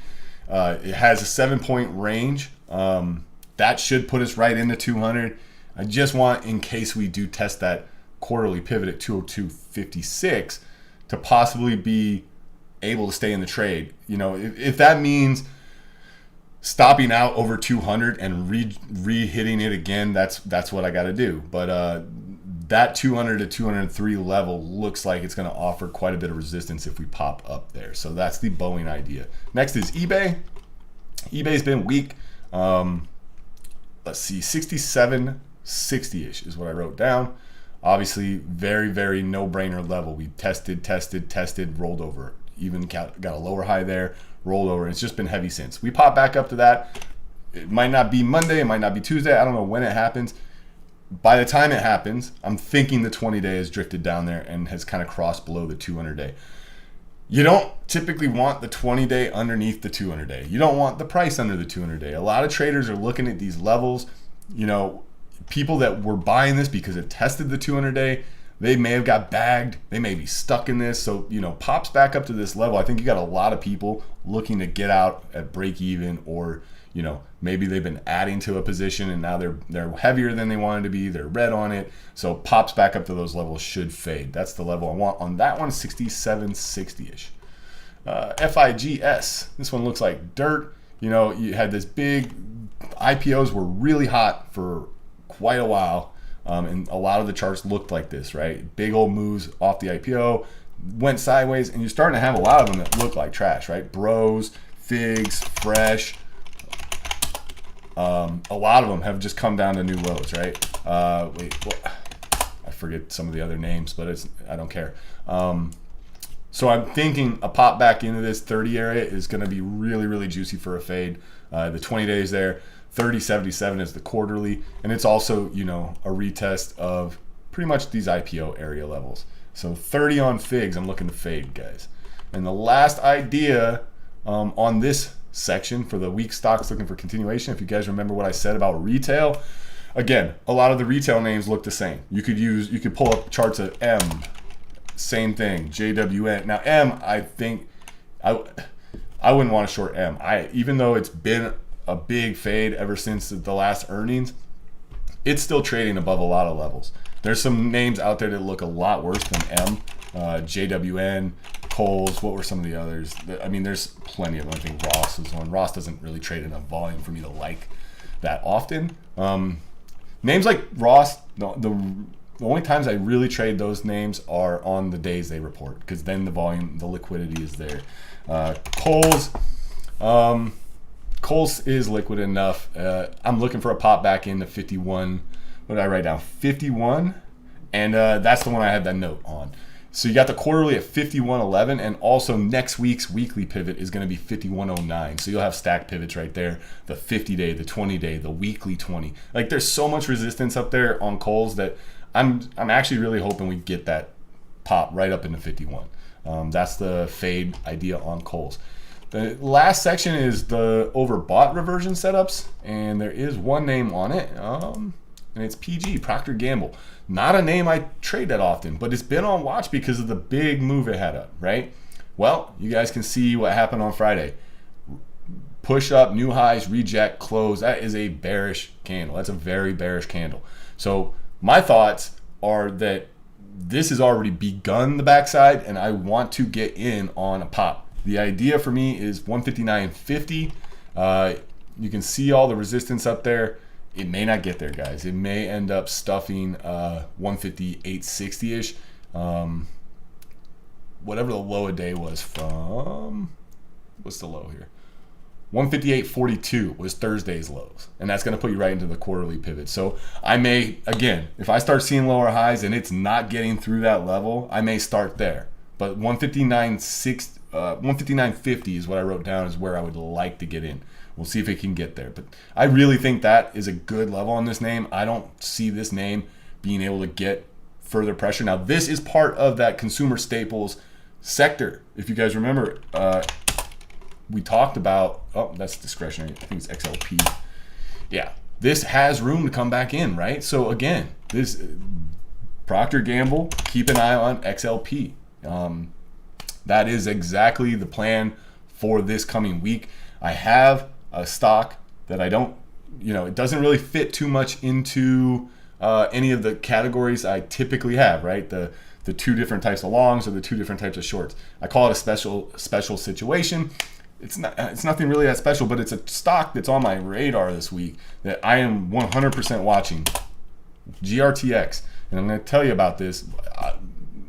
S1: It has a 7-point range. That should put us right into 200. I just want, in case we do test that quarterly pivot at 202.56, to possibly be able to stay in the trade. If that means stopping out over 200 and re-hitting it again, that's what I got to do. But that 200 to 203 level looks like it's going to offer quite a bit of resistance if we pop up there. So that's the Boeing idea. Next is eBay. eBay's been weak. Let's see, 67.60-ish is what I wrote down. Obviously, very, very no-brainer level. We tested, rolled over. Even got a lower high there, rolled over. It's just been heavy since. We pop back up to that. It might not be Monday. It might not be Tuesday. I don't know when it happens. By the time it happens, I'm thinking the 20-day has drifted down there and has kind of crossed below the 200-day. You don't typically want the 20-day underneath the 200-day. You don't want the price under the 200-day. A lot of traders are looking at these levels. People that were buying this because it tested the 200-day, they may have got bagged. They may be stuck in this. So, pops back up to this level. I think you got a lot of people looking to get out at break even, or, maybe they've been adding to a position and now they're heavier than they wanted to be. They're red on it. So pops back up to those levels should fade. That's the level I want on that one, 67.60-ish. FIGS. This one looks like dirt. You had this big, IPOs were really hot for quite a while. And a lot of the charts looked like this, right? Big old moves off the IPO, went sideways, and you're starting to have a lot of them that look like trash, right? Bros, Figs, Fresh. A lot of them have just come down to new lows, right? I forget some of the other names, but I don't care. So I'm thinking a pop back into this 30 area is going to be really, really juicy for a fade. The 20 days there. 30.77 is the quarterly, and it's also, a retest of pretty much these IPO area levels. So 30 on Figs, I'm looking to fade, guys. And the last idea on this section for the weak stocks looking for continuation, if you guys remember what I said about retail, again, a lot of the retail names look the same. You could pull up charts of M, same thing. JWN. Now M, I think I wouldn't want to short M. Even though it's been a big fade ever since the last earnings, it's still trading above a lot of levels. There's some names out there that look a lot worse than M. JWN, Kohl's, what were some of the others? I mean, there's plenty of them. I think Ross is one. Ross doesn't really trade enough volume for me to like that often. Names like Ross, the only times I really trade those names are on the days they report, because then the volume, the liquidity is there. Kohl's is liquid enough. I'm looking for a pop back into 51. What did I write down? 51, and that's the one I had that note on. So you got the quarterly at 51.11, and also next week's weekly pivot is going to be 51.09. So you'll have stack pivots right there: the 50-day, the 20-day, the weekly 20. Like, there's so much resistance up there on Kohl's that I'm actually really hoping we get that pop right up into 51. That's the fade idea on Kohl's. The last section is the overbought reversion setups, and there is one name on it, and it's PG, Procter & Gamble. Not a name I trade that often, but it's been on watch because of the big move it had up, right? Well, you guys can see what happened on Friday. Push up, new highs, reject, close. That is a bearish candle. That's a very bearish candle. So my thoughts are that this has already begun the backside, and I want to get in on a pop. The idea for me is 159.50. You can see all the resistance up there. It may not get there, guys. It may end up stuffing 158.60-ish. Whatever the low a day was from, what's the low here? 158.42 was Thursday's lows, and that's going to put you right into the quarterly pivot. So I may, again, if I start seeing lower highs and it's not getting through that level, I may start there. But 159.50 is what I wrote down is where I would like to get in. We'll see if it can get there. But I really think that is a good level on this name. I don't see this name being able to get further pressure. Now, this is part of that consumer staples sector. If you guys remember, we talked about, oh, that's discretionary. I think it's XLP. Yeah, this has room to come back in, right? So again, this Procter & Gamble, keep an eye on XLP. That is exactly the plan for this coming week. I have a stock that I don't, it doesn't really fit too much into any of the categories I typically have, right? The two different types of longs or the two different types of shorts. I call it a special situation. It's nothing really that special, but it's a stock that's on my radar this week that I am 100% watching. GRTX, and I'm going to tell you about this.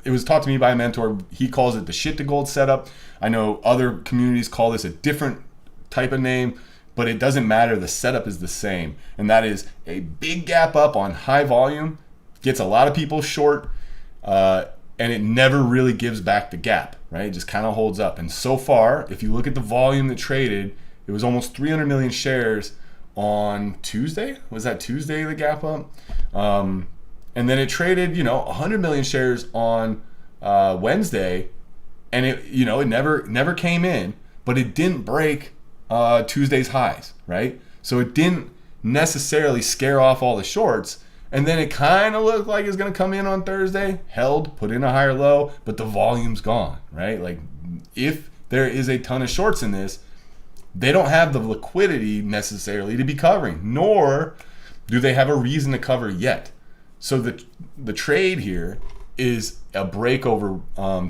S1: It was taught to me by a mentor. He calls it the shit to gold setup. I know other communities call this a different type of name, but it doesn't matter. The setup is the same, and that is a big gap up on high volume, gets a lot of people short, and it never really gives back the gap, right? It just kind of holds up. And so far, if you look at the volume that traded, it was almost 300 million shares on Tuesday. Was that Tuesday, the gap up? And then it traded, 100 million shares on Wednesday, and it never came in, but it didn't break Tuesday's highs, right? So it didn't necessarily scare off all the shorts. And then it kind of looked like it's going to come in on Thursday, held, put in a higher low, but the volume's gone, right? Like, if there is a ton of shorts in this, they don't have the liquidity necessarily to be covering, nor do they have a reason to cover yet. So the trade here is a break over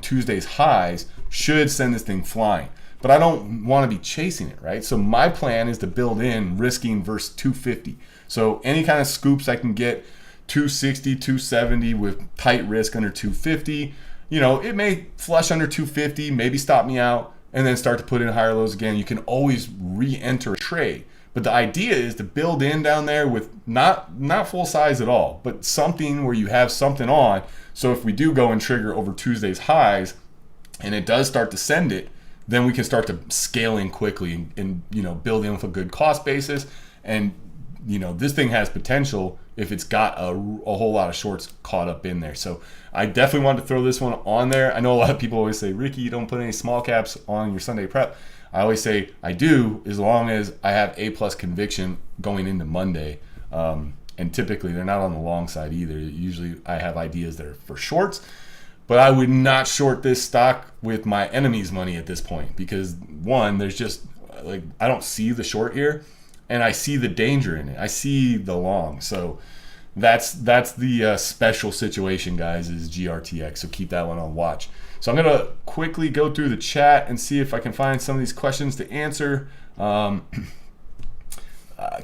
S1: Tuesday's highs should send this thing flying. But I don't want to be chasing it, right? So my plan is to build in risking versus 250. So any kind of scoops I can get, 260, 270 with tight risk under 250. It may flush under 250, maybe stop me out, and then start to put in higher lows again. You can always re-enter a trade. But the idea is to build in down there with not full size at all, but something where you have something on. So if we do go and trigger over Tuesday's highs, and it does start to send it, then we can start to scale in quickly and build in with a good cost basis. And this thing has potential if it's got a whole lot of shorts caught up in there. So I definitely wanted to throw this one on there. I know a lot of people always say, Ricky, you don't put any small caps on your Sunday prep. I always say I do, as long as I have A+ conviction going into Monday. And typically they're not on the long side either. Usually I have ideas that are for shorts. But I would not short this stock with my enemy's money at this point because one, there's just like I don't see the short here, and I see the danger in it. I see the long. So that's the special situation, guys, is GRTX. So keep that one on watch. So I'm gonna quickly go through the chat and see if I can find some of these questions to answer.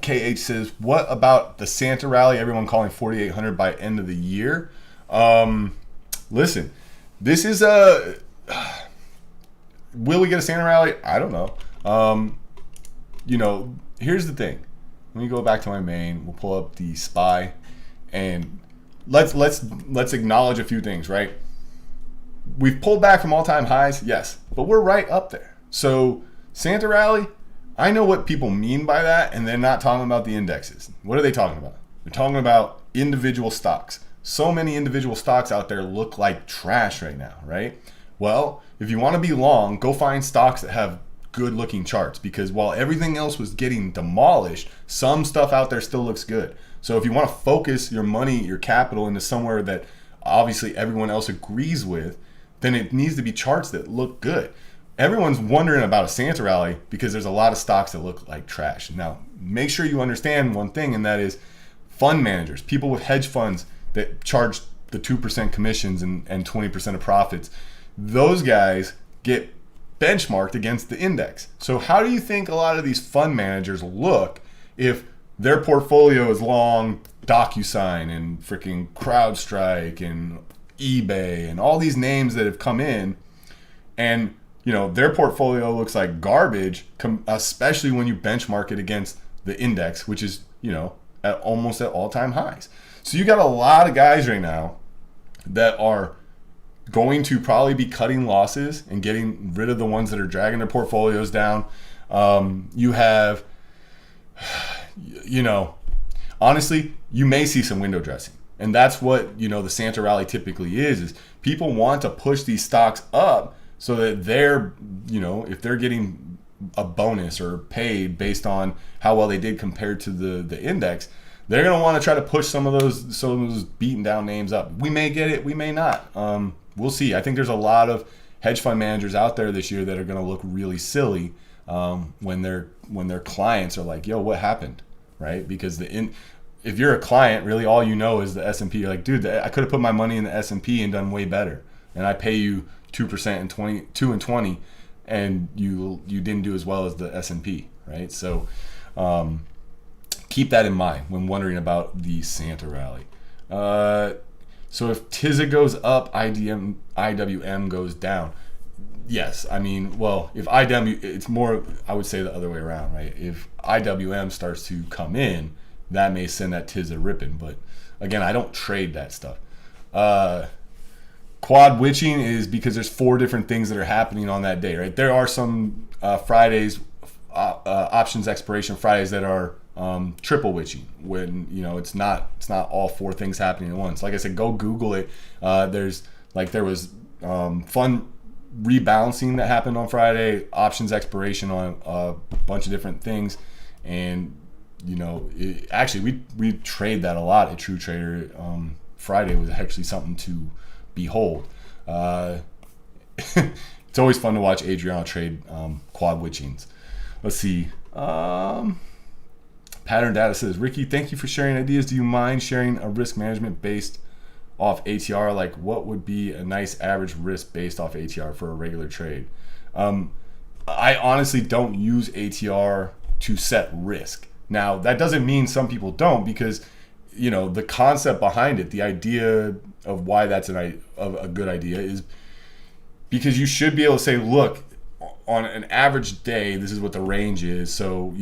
S1: KH says, what about the Santa rally? Everyone calling 4,800 by end of the year. Listen, this is will we get a Santa rally? I don't know. Here's the thing. Let me go back to my main. We'll pull up the SPY, and let's acknowledge a few things, right? We've pulled back from all-time highs, yes, but we're right up there. So Santa rally, I know what people mean by that, and they're not talking about the indexes. What are they talking about? They're talking about individual stocks. So many individual stocks out there look like trash right now, right? Well, if you want to be long, go find stocks that have good looking charts, because while everything else was getting demolished, some stuff out there still looks good. So if you want to focus your money, your capital into somewhere that obviously everyone else agrees with, then it needs to be charts that look good. Everyone's wondering about a Santa rally because there's a lot of stocks that look like trash. Now, make sure you understand one thing, and that is fund managers, people with hedge funds that charge the 2% commissions and 20% of profits. Those guys get benchmarked against the index. So how do you think a lot of these fund managers look if their portfolio is long DocuSign and freaking CrowdStrike and eBay and all these names that have come in, and their portfolio looks like garbage, especially when you benchmark it against the index, which is almost at all-time highs. So you got a lot of guys right now that are going to probably be cutting losses and getting rid of the ones that are dragging their portfolios down. You have, honestly, you may see some window dressing. And that's what, the Santa rally typically is people want to push these stocks up so that they're, if they're getting a bonus or paid based on how well they did compared to the index, they're going to want to try to push some of those beaten down names up. We may get it, we may not. We'll see. I think there's a lot of hedge fund managers out there this year that are going to look really silly when their clients are like, yo, what happened, right? Because if you're a client, really all you know is the S&P. You're like, dude, I could have put my money in the S&P and done way better. And I pay you 2% and 2 and 20, and you didn't do as well as the S&P, right? So keep that in mind when wondering about the Santa rally. So if TIZA goes up, IWM goes down. Yes, I mean, well, if it's more, I would say the other way around, right? If IWM starts to come in, that may send that TIZA ripping. But again, I don't trade that stuff. Quad witching is because there's 4 different things that are happening on that day, right? There are some Fridays, options expiration Fridays that are triple witching, when it's not all 4 things happening at once. Like I said, go Google it. There was fun rebalancing that happened on Friday, options expiration on a bunch of different things, and actually we trade that a lot at True Trader. Friday was actually something to behold. It's always fun to watch Adriano trade quad witchings. Let's see. Pattern Data says, Ricky, thank you for sharing ideas. Do you mind sharing a risk management based off ATR? Like, what would be a nice average risk based off ATR for a regular trade? I honestly don't use ATR to set risk. Now, that doesn't mean some people don't, because the concept behind it, the idea of why that's a good idea, is because you should be able to say, look, on an average day, this is what the range is. So,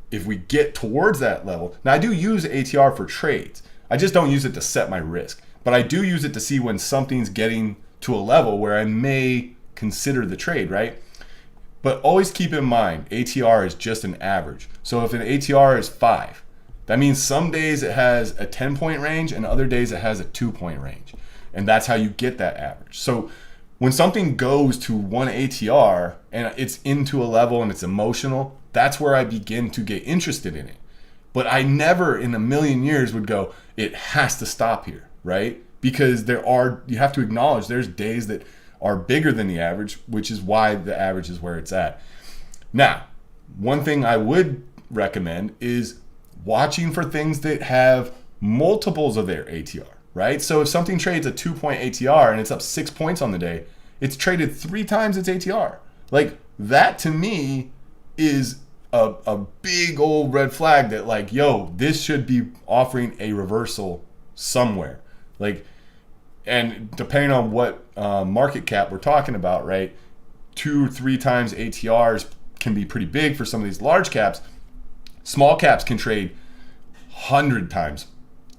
S1: if we get towards that level, now I do use ATR for trades. I just don't use it to set my risk, but I do use it to see when something's getting to a level where I may consider the trade, right? But always keep in mind, ATR is just an average. So if an ATR is 5, that means some days it has a 10-point range and other days it has a 2-point range. And that's how you get that average. So when something goes to 1 ATR and it's into a level and it's emotional, that's where I begin to get interested in it. But I never in a million years would go, it has to stop here, right? because you have to acknowledge there's days that are bigger than the average, which is why the average is where it's at. Now, one thing I would recommend is watching for things that have multiples of their ATR, right? So if something trades a 2-point ATR and it's up 6 points on the day, it's traded 3 times its ATR. Like, that to me is a big old red flag that, like, yo, this should be offering a reversal somewhere. Like, and depending on what market cap we're talking about, right, 2 or 3 times ATRs can be pretty big for some of these large caps. Small caps can trade 100 times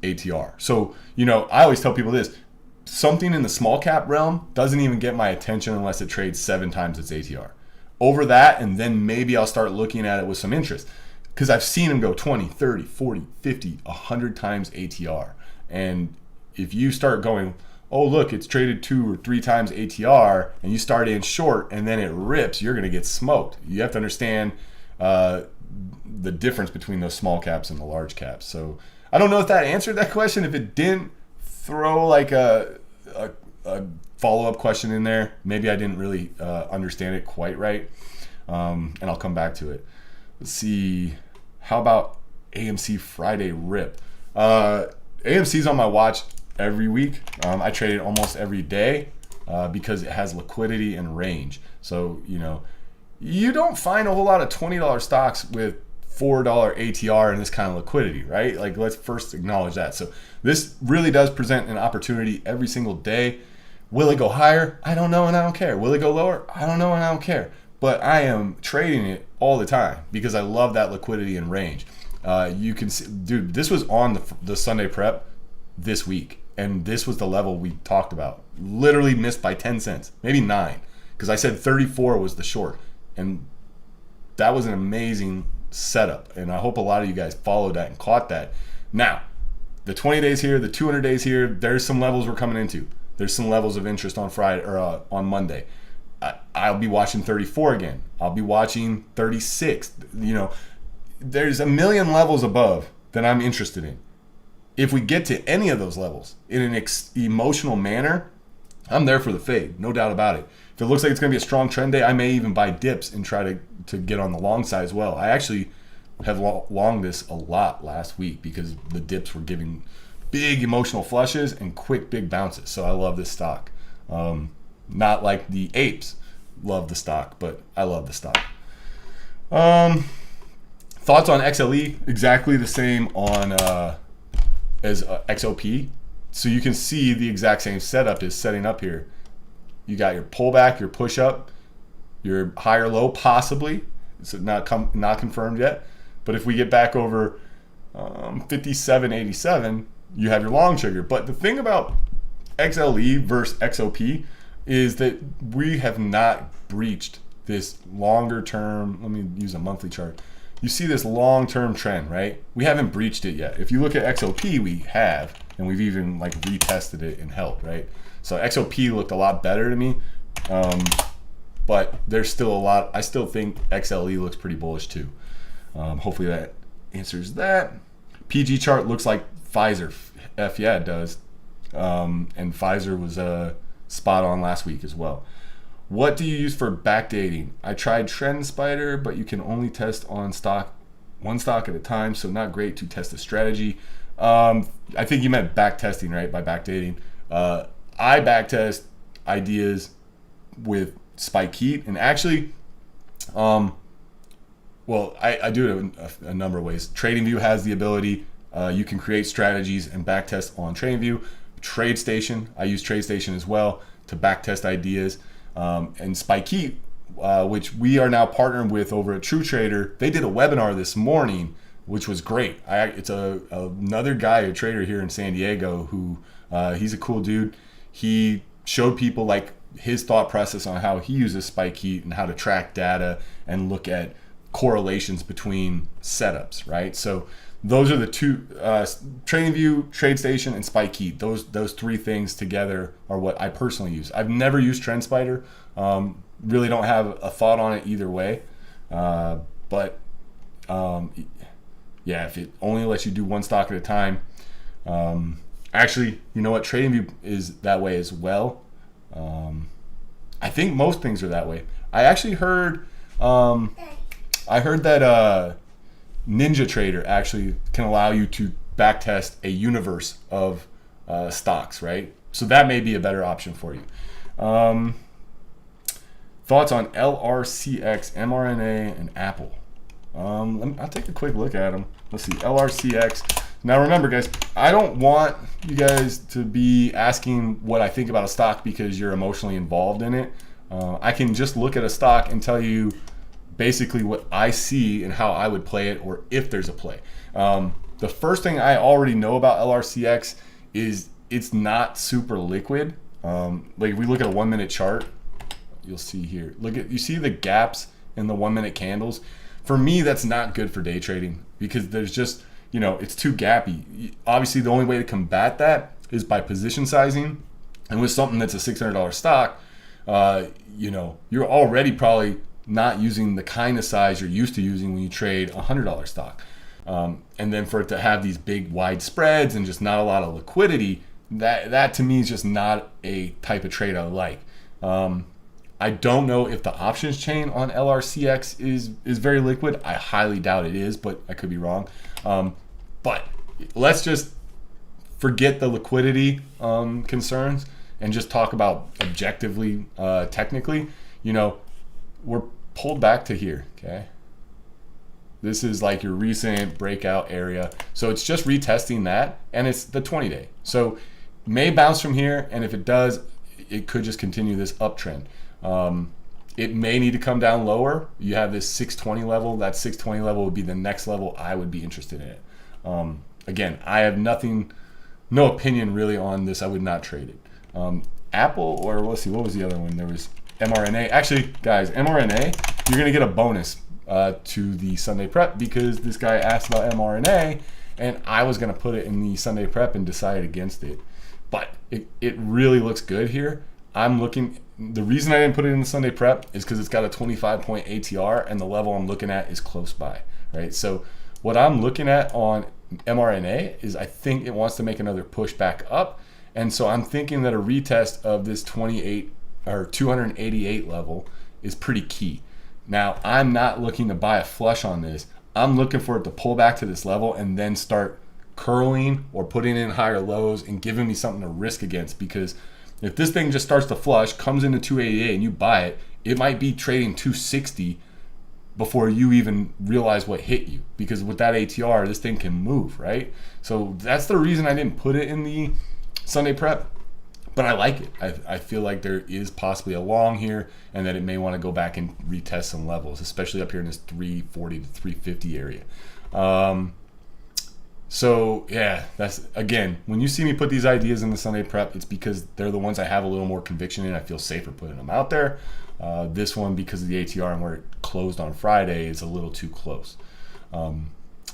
S1: ATR. So, I always tell people this: something in the small cap realm doesn't even get my attention unless it trades 7 times its ATR. Over that, and then maybe I'll start looking at it with some interest, because I've seen them go 20, 30, 40, 50, 100 times ATR. And if you start going, oh, look, it's traded 2 or 3 times ATR, and you start in short and then it rips, you're going to get smoked. You have to understand the difference between those small caps and the large caps. So I don't know if that answered that question. If it didn't, throw like a follow-up question in there. Maybe I didn't really understand it quite right, and I'll come back to it. Let's see. How about AMC Friday rip? AMC's on my watch every week. I trade it almost every day because it has liquidity and range. So, you don't find a whole lot of $20 stocks with $4 ATR and this kind of liquidity, right? Like, let's first acknowledge that. So this really does present an opportunity every single day. Will it go higher? I don't know, and I don't care. Will it go lower? I don't know, and I don't care. But I am trading it all the time because I love that liquidity and range. You can see, dude, this was on the Sunday prep this week, and this was the level we talked about. Literally missed by 10 cents, maybe 9, because I said 34 was the short, and that was an amazing setup, and I hope a lot of you guys followed that and caught that. Now, the 20 days here, the 200 days here, there's some levels we're coming into. There's some levels of interest on Friday or on Monday. I'll be watching 34 again. I'll be watching 36. There's a million levels above that I'm interested in. If we get to any of those levels in an emotional manner, I'm there for the fade, no doubt about it. If it looks like it's going to be a strong trend day, I may even buy dips and try to get on the long side as well. I actually have longed this a lot last week because the dips were giving big emotional flushes and quick big bounces. So I love this stock. Not like the apes love the stock, but I love the stock. Thoughts on XLE? Exactly the same on as XOP. So you can see the exact same setup is setting up here. You got your pullback, your push up, your higher low possibly. It's not confirmed yet. But if we get back over 57.87, you have your long trigger. But the thing about XLE versus XOP is that we have not breached this longer term. Let me use a monthly chart. You see this long-term trend, right? We haven't breached it yet. If you look at XOP, we have, and we've even like retested it and held, right? So XOP looked a lot better to me, but there's still a lot. I still think XLE looks pretty bullish too. Hopefully that answers that. PG chart looks like Pfizer. Yeah, it does. And Pfizer was spot on last week as well. What do you use for backdating? I tried Trend Spider, but you can only test on one stock at a time, so not great to test a strategy. I think you meant back testing, right? By backdating. I backtest ideas with Spike Heat, and actually, I do it a number of ways. TradingView has the ability. You can create strategies and backtest on TradingView. TradeStation, I use TradeStation as well to backtest ideas. And Spike Heat, which we are now partnered with over at True Trader, they did a webinar this morning, which was great. It's another guy, a trader here in San Diego, who he's a cool dude. He showed people like his thought process on how he uses Spike Heat and how to track data and look at correlations between setups, right? So those are the two, TradingView, TradeStation, and Spike Heat. Those 3 things together are what I personally use. I've never used Trend Spider. Really don't have a thought on it either way. But if it only lets you do one stock at a time. Actually, you know what? TradingView is that way as well. I think most things are that way. I actually heard, that NinjaTrader actually can allow you to backtest a universe of stocks, right? So that may be a better option for you. Thoughts on LRCX, mRNA, and Apple? I'll take a quick look at them. Let's see, LRCX. Now remember, guys, I don't want you guys to be asking what I think about a stock because you're emotionally involved in it. I can just look at a stock and tell you basically what I see and how I would play it, or if there's a play. The first thing I already know about LRCX is it's not super liquid. Like if we look at a 1 minute chart, you'll see here. You see the gaps in the 1 minute candles. For me, that's not good for day trading because there's just, it's too gappy. Obviously, the only way to combat that is by position sizing. And with something that's a $600 stock, you're already probably not using the kind of size you're used to using when you trade a $100 stock. And then for it to have these big wide spreads and just not a lot of liquidity, that to me is just not a type of trade I like. I don't know if the options chain on LRCX is very liquid. I highly doubt it is, but I could be wrong. But let's just forget the liquidity concerns and just talk about objectively, technically. We're pulled back to here, okay? This is like your recent breakout area. So it's just retesting that, and it's the 20-day. So may bounce from here, and if it does, it could just continue this uptrend. It may need to come down lower. You have this 620 level. That 620 level would be the next level I would be interested in it. Again, I have no opinion really on this. I would not trade it. Apple, or let's see, what was the other one? There was mRNA. Actually, guys, mRNA, you're going to get a bonus to the Sunday prep because this guy asked about mRNA, and I was going to put it in the Sunday prep and decide against it. But it really looks good here. The reason I didn't put it in the Sunday prep is because it's got a 25-point ATR, and the level I'm looking at is close by, right? So what I'm looking at on mRNA is I think it wants to make another push back up, and so I'm thinking that a retest of this 28 or 288 level is pretty key. Now, I'm not looking to buy a flush on this. I'm looking for it to pull back to this level and then start curling or putting in higher lows and giving me something to risk against, because if this thing just starts to flush, comes into 288 and you buy it, it might be trading 260 before you even realize what hit you, because with that ATR, this thing can move, right? So that's the reason I didn't put it in the Sunday prep, but I like it. I feel like there is possibly a long here and that it may want to go back and retest some levels, especially up here in this 340 to 350 area. So yeah, that's, again, when you see me put these ideas in the Sunday prep, it's because they're the ones I have a little more conviction in. I feel safer putting them out there. This one, because of the ATR and where it closed on Friday, is a little too close.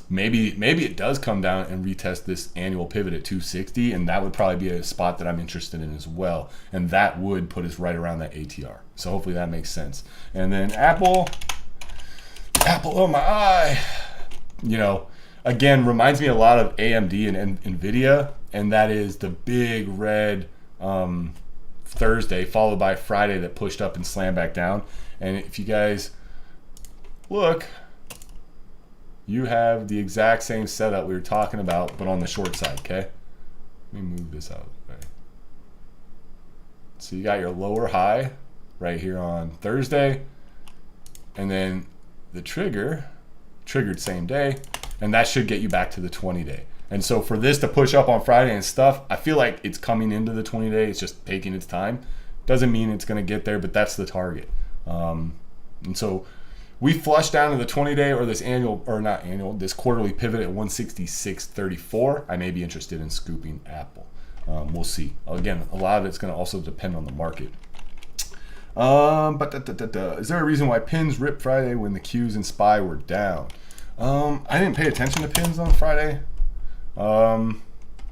S1: Maybe it does come down and retest this annual pivot at 260, and that would probably be a spot that I'm interested in as well. And that would put us right around that ATR. So hopefully that makes sense. And then Apple, oh my eye, again, reminds me a lot of AMD and NVIDIA, and that is the big red Thursday followed by Friday that pushed up and slammed back down. And if you guys look, you have the exact same setup we were talking about, but on the short side, okay? Let me move this out. Okay. So you got your lower high right here on Thursday, and then the triggered same day, and that should get you back to the 20-day. And so for this to push up on Friday and stuff, I feel like it's coming into the 20-day. It's just taking its time. Doesn't mean it's going to get there, but that's the target. And so we flush down to the 20-day or this this quarterly pivot at 166.34. I may be interested in scooping Apple. We'll see. Again, a lot of it's going to also depend on the market. Is there a reason why pins ripped Friday when the Qs and SPY were down? I didn't pay attention to pins on Friday. But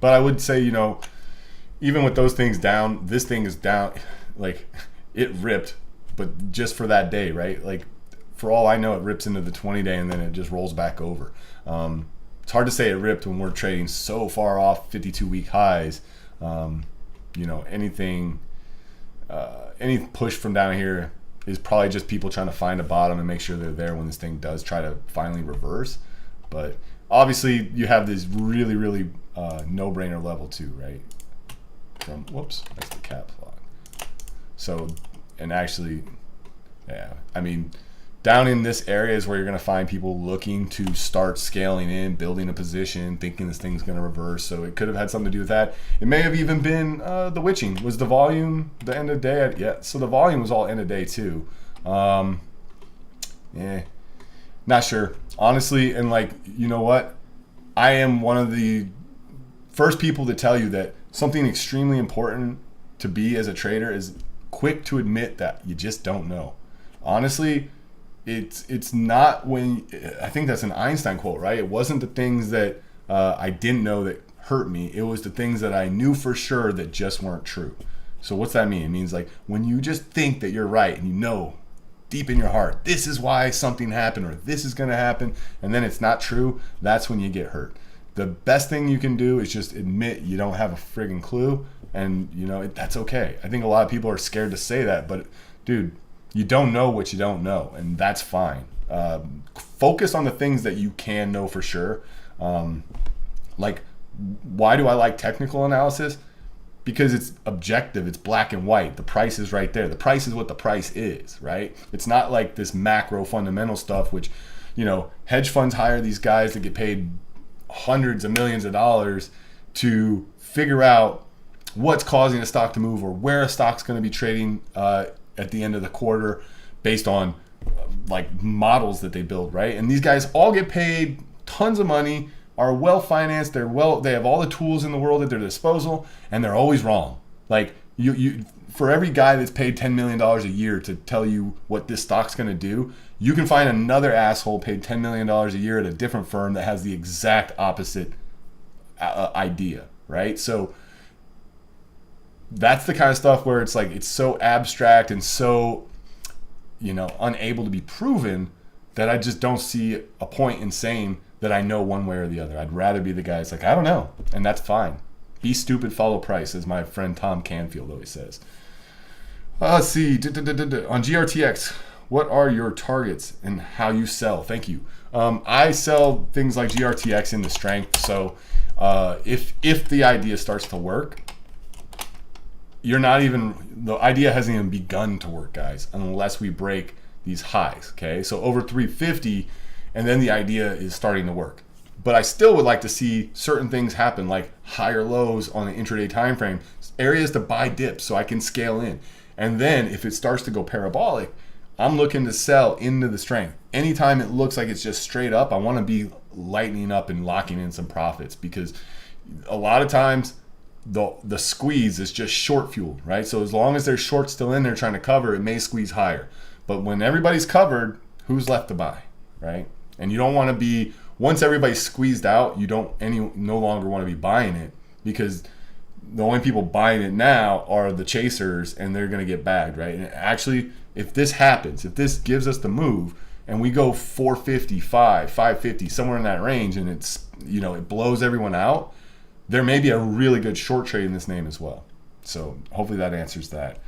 S1: I would say, even with those things down, this thing is down. Like, it ripped, but just for that day, right? Like, for all I know, it rips into the 20-day and then it just rolls back over. it's hard to say it ripped when we're trading so far off 52-week highs. Anything, any push from down here is probably just people trying to find a bottom and make sure they're there when this thing does try to finally reverse. But obviously, you have this really, really no-brainer level too, right? Whoops, that's the cap lock. So, and actually, yeah, I mean, down in this area is where you're going to find people looking to start scaling in, building a position, thinking this thing's going to reverse. So it could have had something to do with that. It may have even been the witching. Was the volume the end of the day? Yeah, so the volume was all end of day too. Yeah, not sure. Honestly, and like, you know what? I am one of the first people to tell you that something extremely important to be as a trader is quick to admit that you just don't know. Honestly, it's not when, I think that's an Einstein quote, right? It wasn't the things that I didn't know that hurt me. It was the things that I knew for sure that just weren't true. So what's that mean? It means like when you just think that you're right and you know deep in your heart, this is why something happened or this is going to happen, and then it's not true, that's when you get hurt. The best thing you can do is just admit you don't have a friggin' clue, and that's okay. I think a lot of people are scared to say that, but dude, you don't know what you don't know, and that's fine. Focus on the things that you can know for sure. Like, why do I like technical analysis? Because it's objective, it's black and white. The price is right there. The price is what the price is, right? It's not like this macro fundamental stuff, which, hedge funds hire these guys that get paid hundreds of millions of dollars to figure out what's causing a stock to move or where a stock's going to be trading at the end of the quarter based on like models that they build, right? And these guys all get paid tons of money, are well financed, they have all the tools in the world at their disposal, and they're always wrong. Like you for every guy that's paid $10 million a year to tell you what this stock's going to do, you can find another asshole paid $10 million a year at a different firm that has the exact opposite idea, right? So that's the kind of stuff where it's like it's so abstract and so unable to be proven that I just don't see a point in saying that I know one way or the other. I'd rather be the guy that's like, I don't know, and that's fine. Be stupid, follow price, as my friend Tom Canfield always says. Let's see. On GRTX, what are your targets and how you sell? Thank you. I sell things like GRTX into strength. So if the idea starts to work, the idea hasn't even begun to work, guys, unless we break these highs. Okay, so over 350, and then the idea is starting to work. But I still would like to see certain things happen, like higher lows on the intraday time frame, areas to buy dips so I can scale in. And then if it starts to go parabolic, I'm looking to sell into the strength. Anytime it looks like it's just straight up, I want to be lightening up and locking in some profits, because a lot of times the squeeze is just short fueled, right? So as long as there's shorts still in there trying to cover, it may squeeze higher. But when everybody's covered, who's left to buy, right? And you don't want to be, once everybody's squeezed out, you no longer want to be buying it, because the only people buying it now are the chasers, and they're going to get bagged, right? And actually, if this happens, if this gives us the move and we go 455, 550, somewhere in that range, and it's, it blows everyone out, there may be a really good short trade in this name as well. So hopefully that answers that.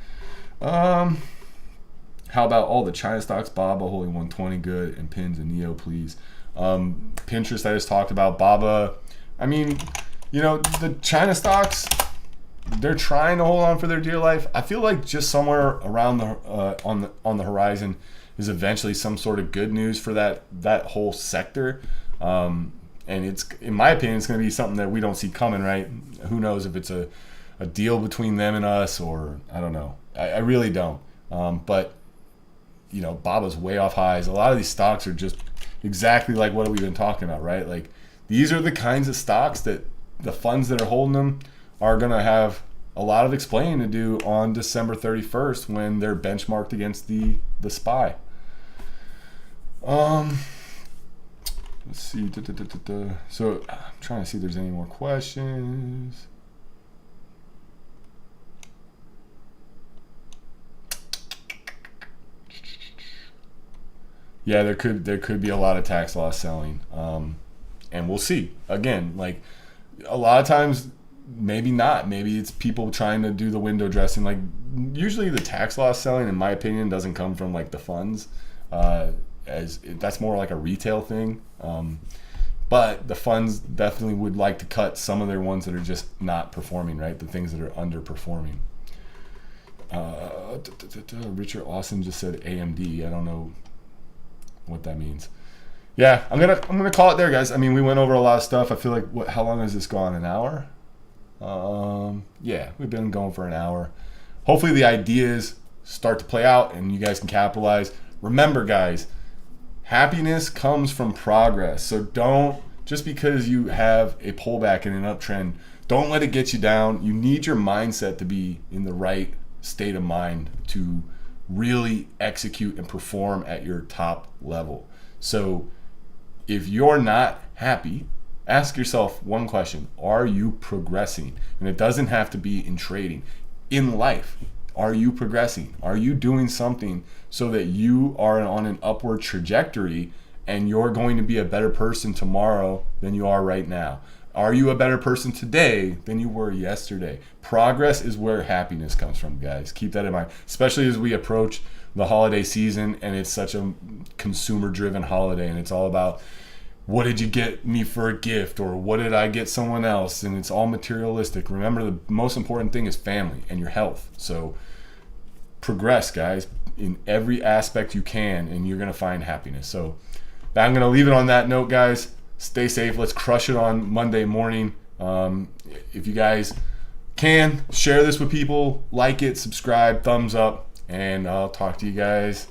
S1: How about all the China stocks? Baba holding 120, good, and pins and Neo, please. Pinterest I just talked about. Baba, I mean, the China stocks, they're trying to hold on for their dear life. I feel like just somewhere around on the horizon is eventually some sort of good news for that whole sector. And it's, in my opinion, it's going to be something that we don't see coming, right? Who knows if it's a deal between them and us, or I don't know. I really don't. But Baba's way off highs. A lot of these stocks are just exactly like what we've been talking about, right? Like, these are the kinds of stocks that the funds that are holding them are going to have a lot of explaining to do on December 31st when they're benchmarked against the SPY. Let's see. So I'm trying to see if there's any more questions. Yeah, there could be a lot of tax loss selling. and we'll see. Again, like a lot of times, maybe not. Maybe it's people trying to do the window dressing. Like usually the tax loss selling, in my opinion, doesn't come from like the funds, as that's more like a retail thing. But the funds definitely would like to cut some of their ones that are just not performing, right? The things that are underperforming. Richard Austin just said AMD. I don't know what that means. Yeah, I'm gonna call it there, guys. I mean, we went over a lot of stuff. I feel like how long has this gone? An hour? Yeah, we've been going for an hour. Hopefully the ideas start to play out and you guys can capitalize. Remember, guys, happiness comes from progress. So don't, just because you have a pullback and an uptrend, don't let it get you down. You need your mindset to be in the right state of mind to really execute and perform at your top level. So if you're not happy, ask yourself one question: are you progressing? And it doesn't have to be in trading. In life, are you progressing? Are you doing something so that you are on an upward trajectory and you're going to be a better person tomorrow than you are right now? Are you a better person today than you were yesterday? Progress is where happiness comes from, guys. Keep that in mind, especially as we approach the holiday season and it's such a consumer-driven holiday and it's all about what did you get me for a gift, or what did I get someone else, and it's all materialistic. Remember, the most important thing is family and your health. So progress, guys, in every aspect you can, and you're going to find happiness. So I'm going to leave it on that note, guys. Stay safe. Let's crush it on Monday morning. If you guys can, share this with people, like it, subscribe, thumbs up, and I'll talk to you guys